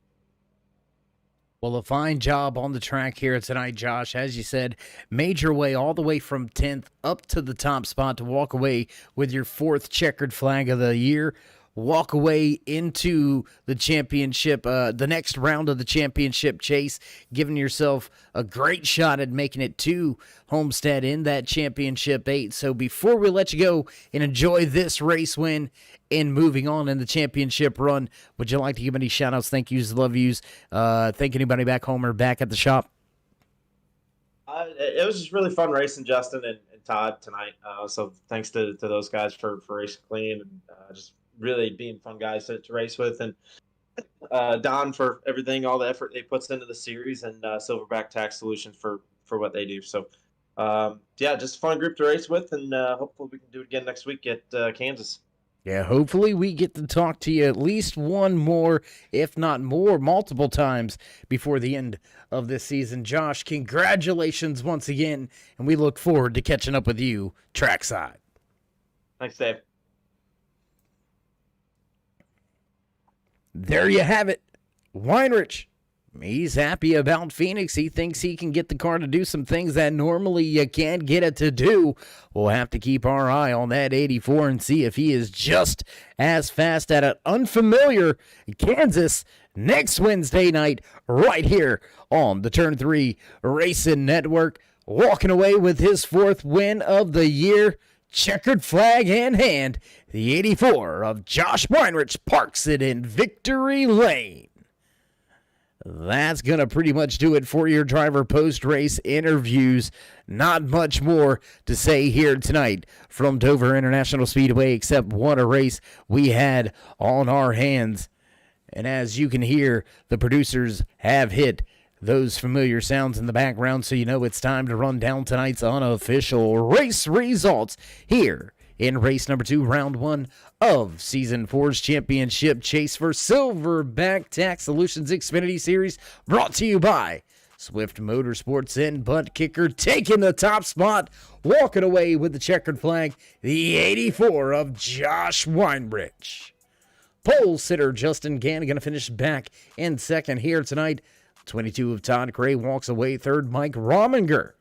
Well, a fine job on the track here tonight, Josh. As you said, made your way all the way from 10th up to the top spot to walk away with your 4th checkered flag of the year. Walk away into the championship, the next round of the championship chase, giving yourself a great shot at making it to Homestead in that championship 8. So before we let you go and enjoy this race win and moving on in the championship run, would you like to give any shout-outs, thank yous, love yous, thank anybody back home or back at the shop? It was just really fun racing Justin and Todd tonight. So thanks to those guys for racing clean and just really being fun guys to race with, and Don for everything, all the effort they puts into the series, and Silverback Tax Solutions for what they do. So, just a fun group to race with, and hopefully we can do it again next week at Kansas. Yeah, hopefully we get to talk to you at least one more, if not more, multiple times before the end of this season. Josh, congratulations once again, and we look forward to catching up with you trackside. Thanks, Dave. There you have it. Weinrich, he's happy about Phoenix. He thinks he can get the car to do some things that normally you can't get it to do. We'll have to keep our eye on that 84 and see if he is just as fast at an unfamiliar Kansas next Wednesday night right here on the Turn 3 Racing Network. Walking away with his 4th win of the year. Checkered flag in hand, the 84 of Josh Weinrich parks it in victory lane. That's going to pretty much do it for your driver post-race interviews. Not much more to say here tonight from Dover International Speedway, except what a race we had on our hands. And as you can hear, the producers have hit those familiar sounds in the background, so you know it's time to run down tonight's unofficial race results here in race number 2, round 1 of Season 4's championship chase for Silverback Tax Solutions Xfinity Series, brought to you by Swift Motorsports and BUTTKICKER, taking the top spot, walking away with the checkered flag, the 84 of Josh Weinrich. Pole sitter Justin Gann going to finish back in 2nd here tonight. 22 of Todd Gray walks away 3rd. Mike Rominger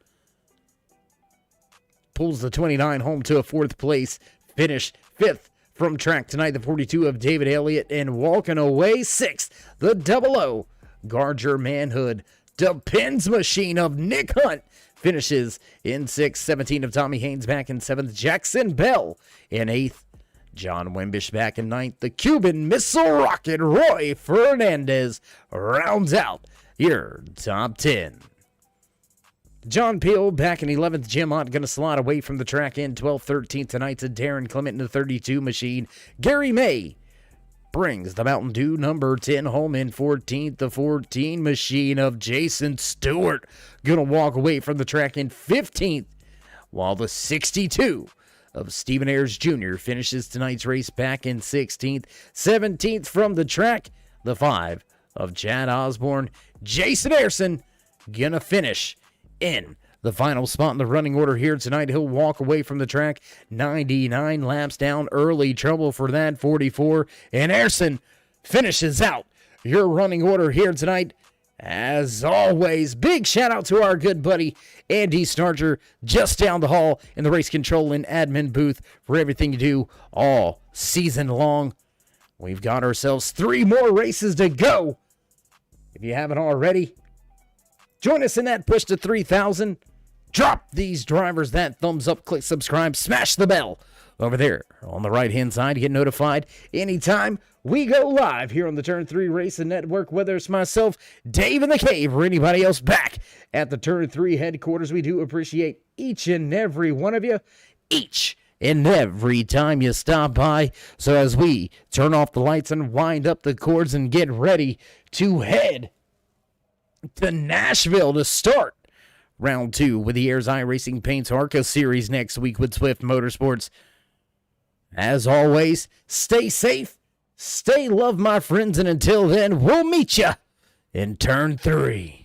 pulls the 29 home to a 4th place finish. 5th from track tonight, the 42 of David Elliott, and walking away 6th, the 00 Garger Manhood. Depends machine of Nick Hunt finishes in 6th. 17 of Tommy Haynes back in 7th. Jackson Bell in 8th. John Wimbish back in 9th. The Cuban missile rocket Roy Fernandez rounds out your top 10. John Peel back in 11th. Jim Ott going to slide away from the track in 12th. 13th tonight to Darren Clement in the 32 machine. Gary May brings the Mountain Dew number 10 home in 14th. The 14 machine of Jason Stewart going to walk away from the track in 15th, while the 62 of Stephen Ayers Jr. finishes tonight's race back in 16th. 17th from the track, the 5 of Chad Osborne. Jason Ayerson gonna finish in the final spot in the running order here tonight. He'll walk away from the track 99 laps down. Early trouble for that 44. And Ayerson finishes out your running order here tonight. As always, big shout out to our good buddy Andy Starcher just down the hall in the race control and admin booth for everything you do all season long. We've got ourselves 3 more races to go. If you haven't already, join us in that push to 3,000. Drop these drivers that thumbs up, click subscribe, smash the bell over there on the right-hand side to get notified anytime we go live here on the Turn 3 Racing Network, whether it's myself, Dave in the Cave, or anybody else back at the Turn 3 headquarters. We do appreciate each and every one of you, each and every time you stop by. So as we turn off the lights and wind up the cords and get ready to head to Nashville to start round 2 with the Airs iRacing Paints ARCA Series next week with Swift Motorsports. As always, stay safe, stay loved, my friends, and until then, we'll meet you in turn 3.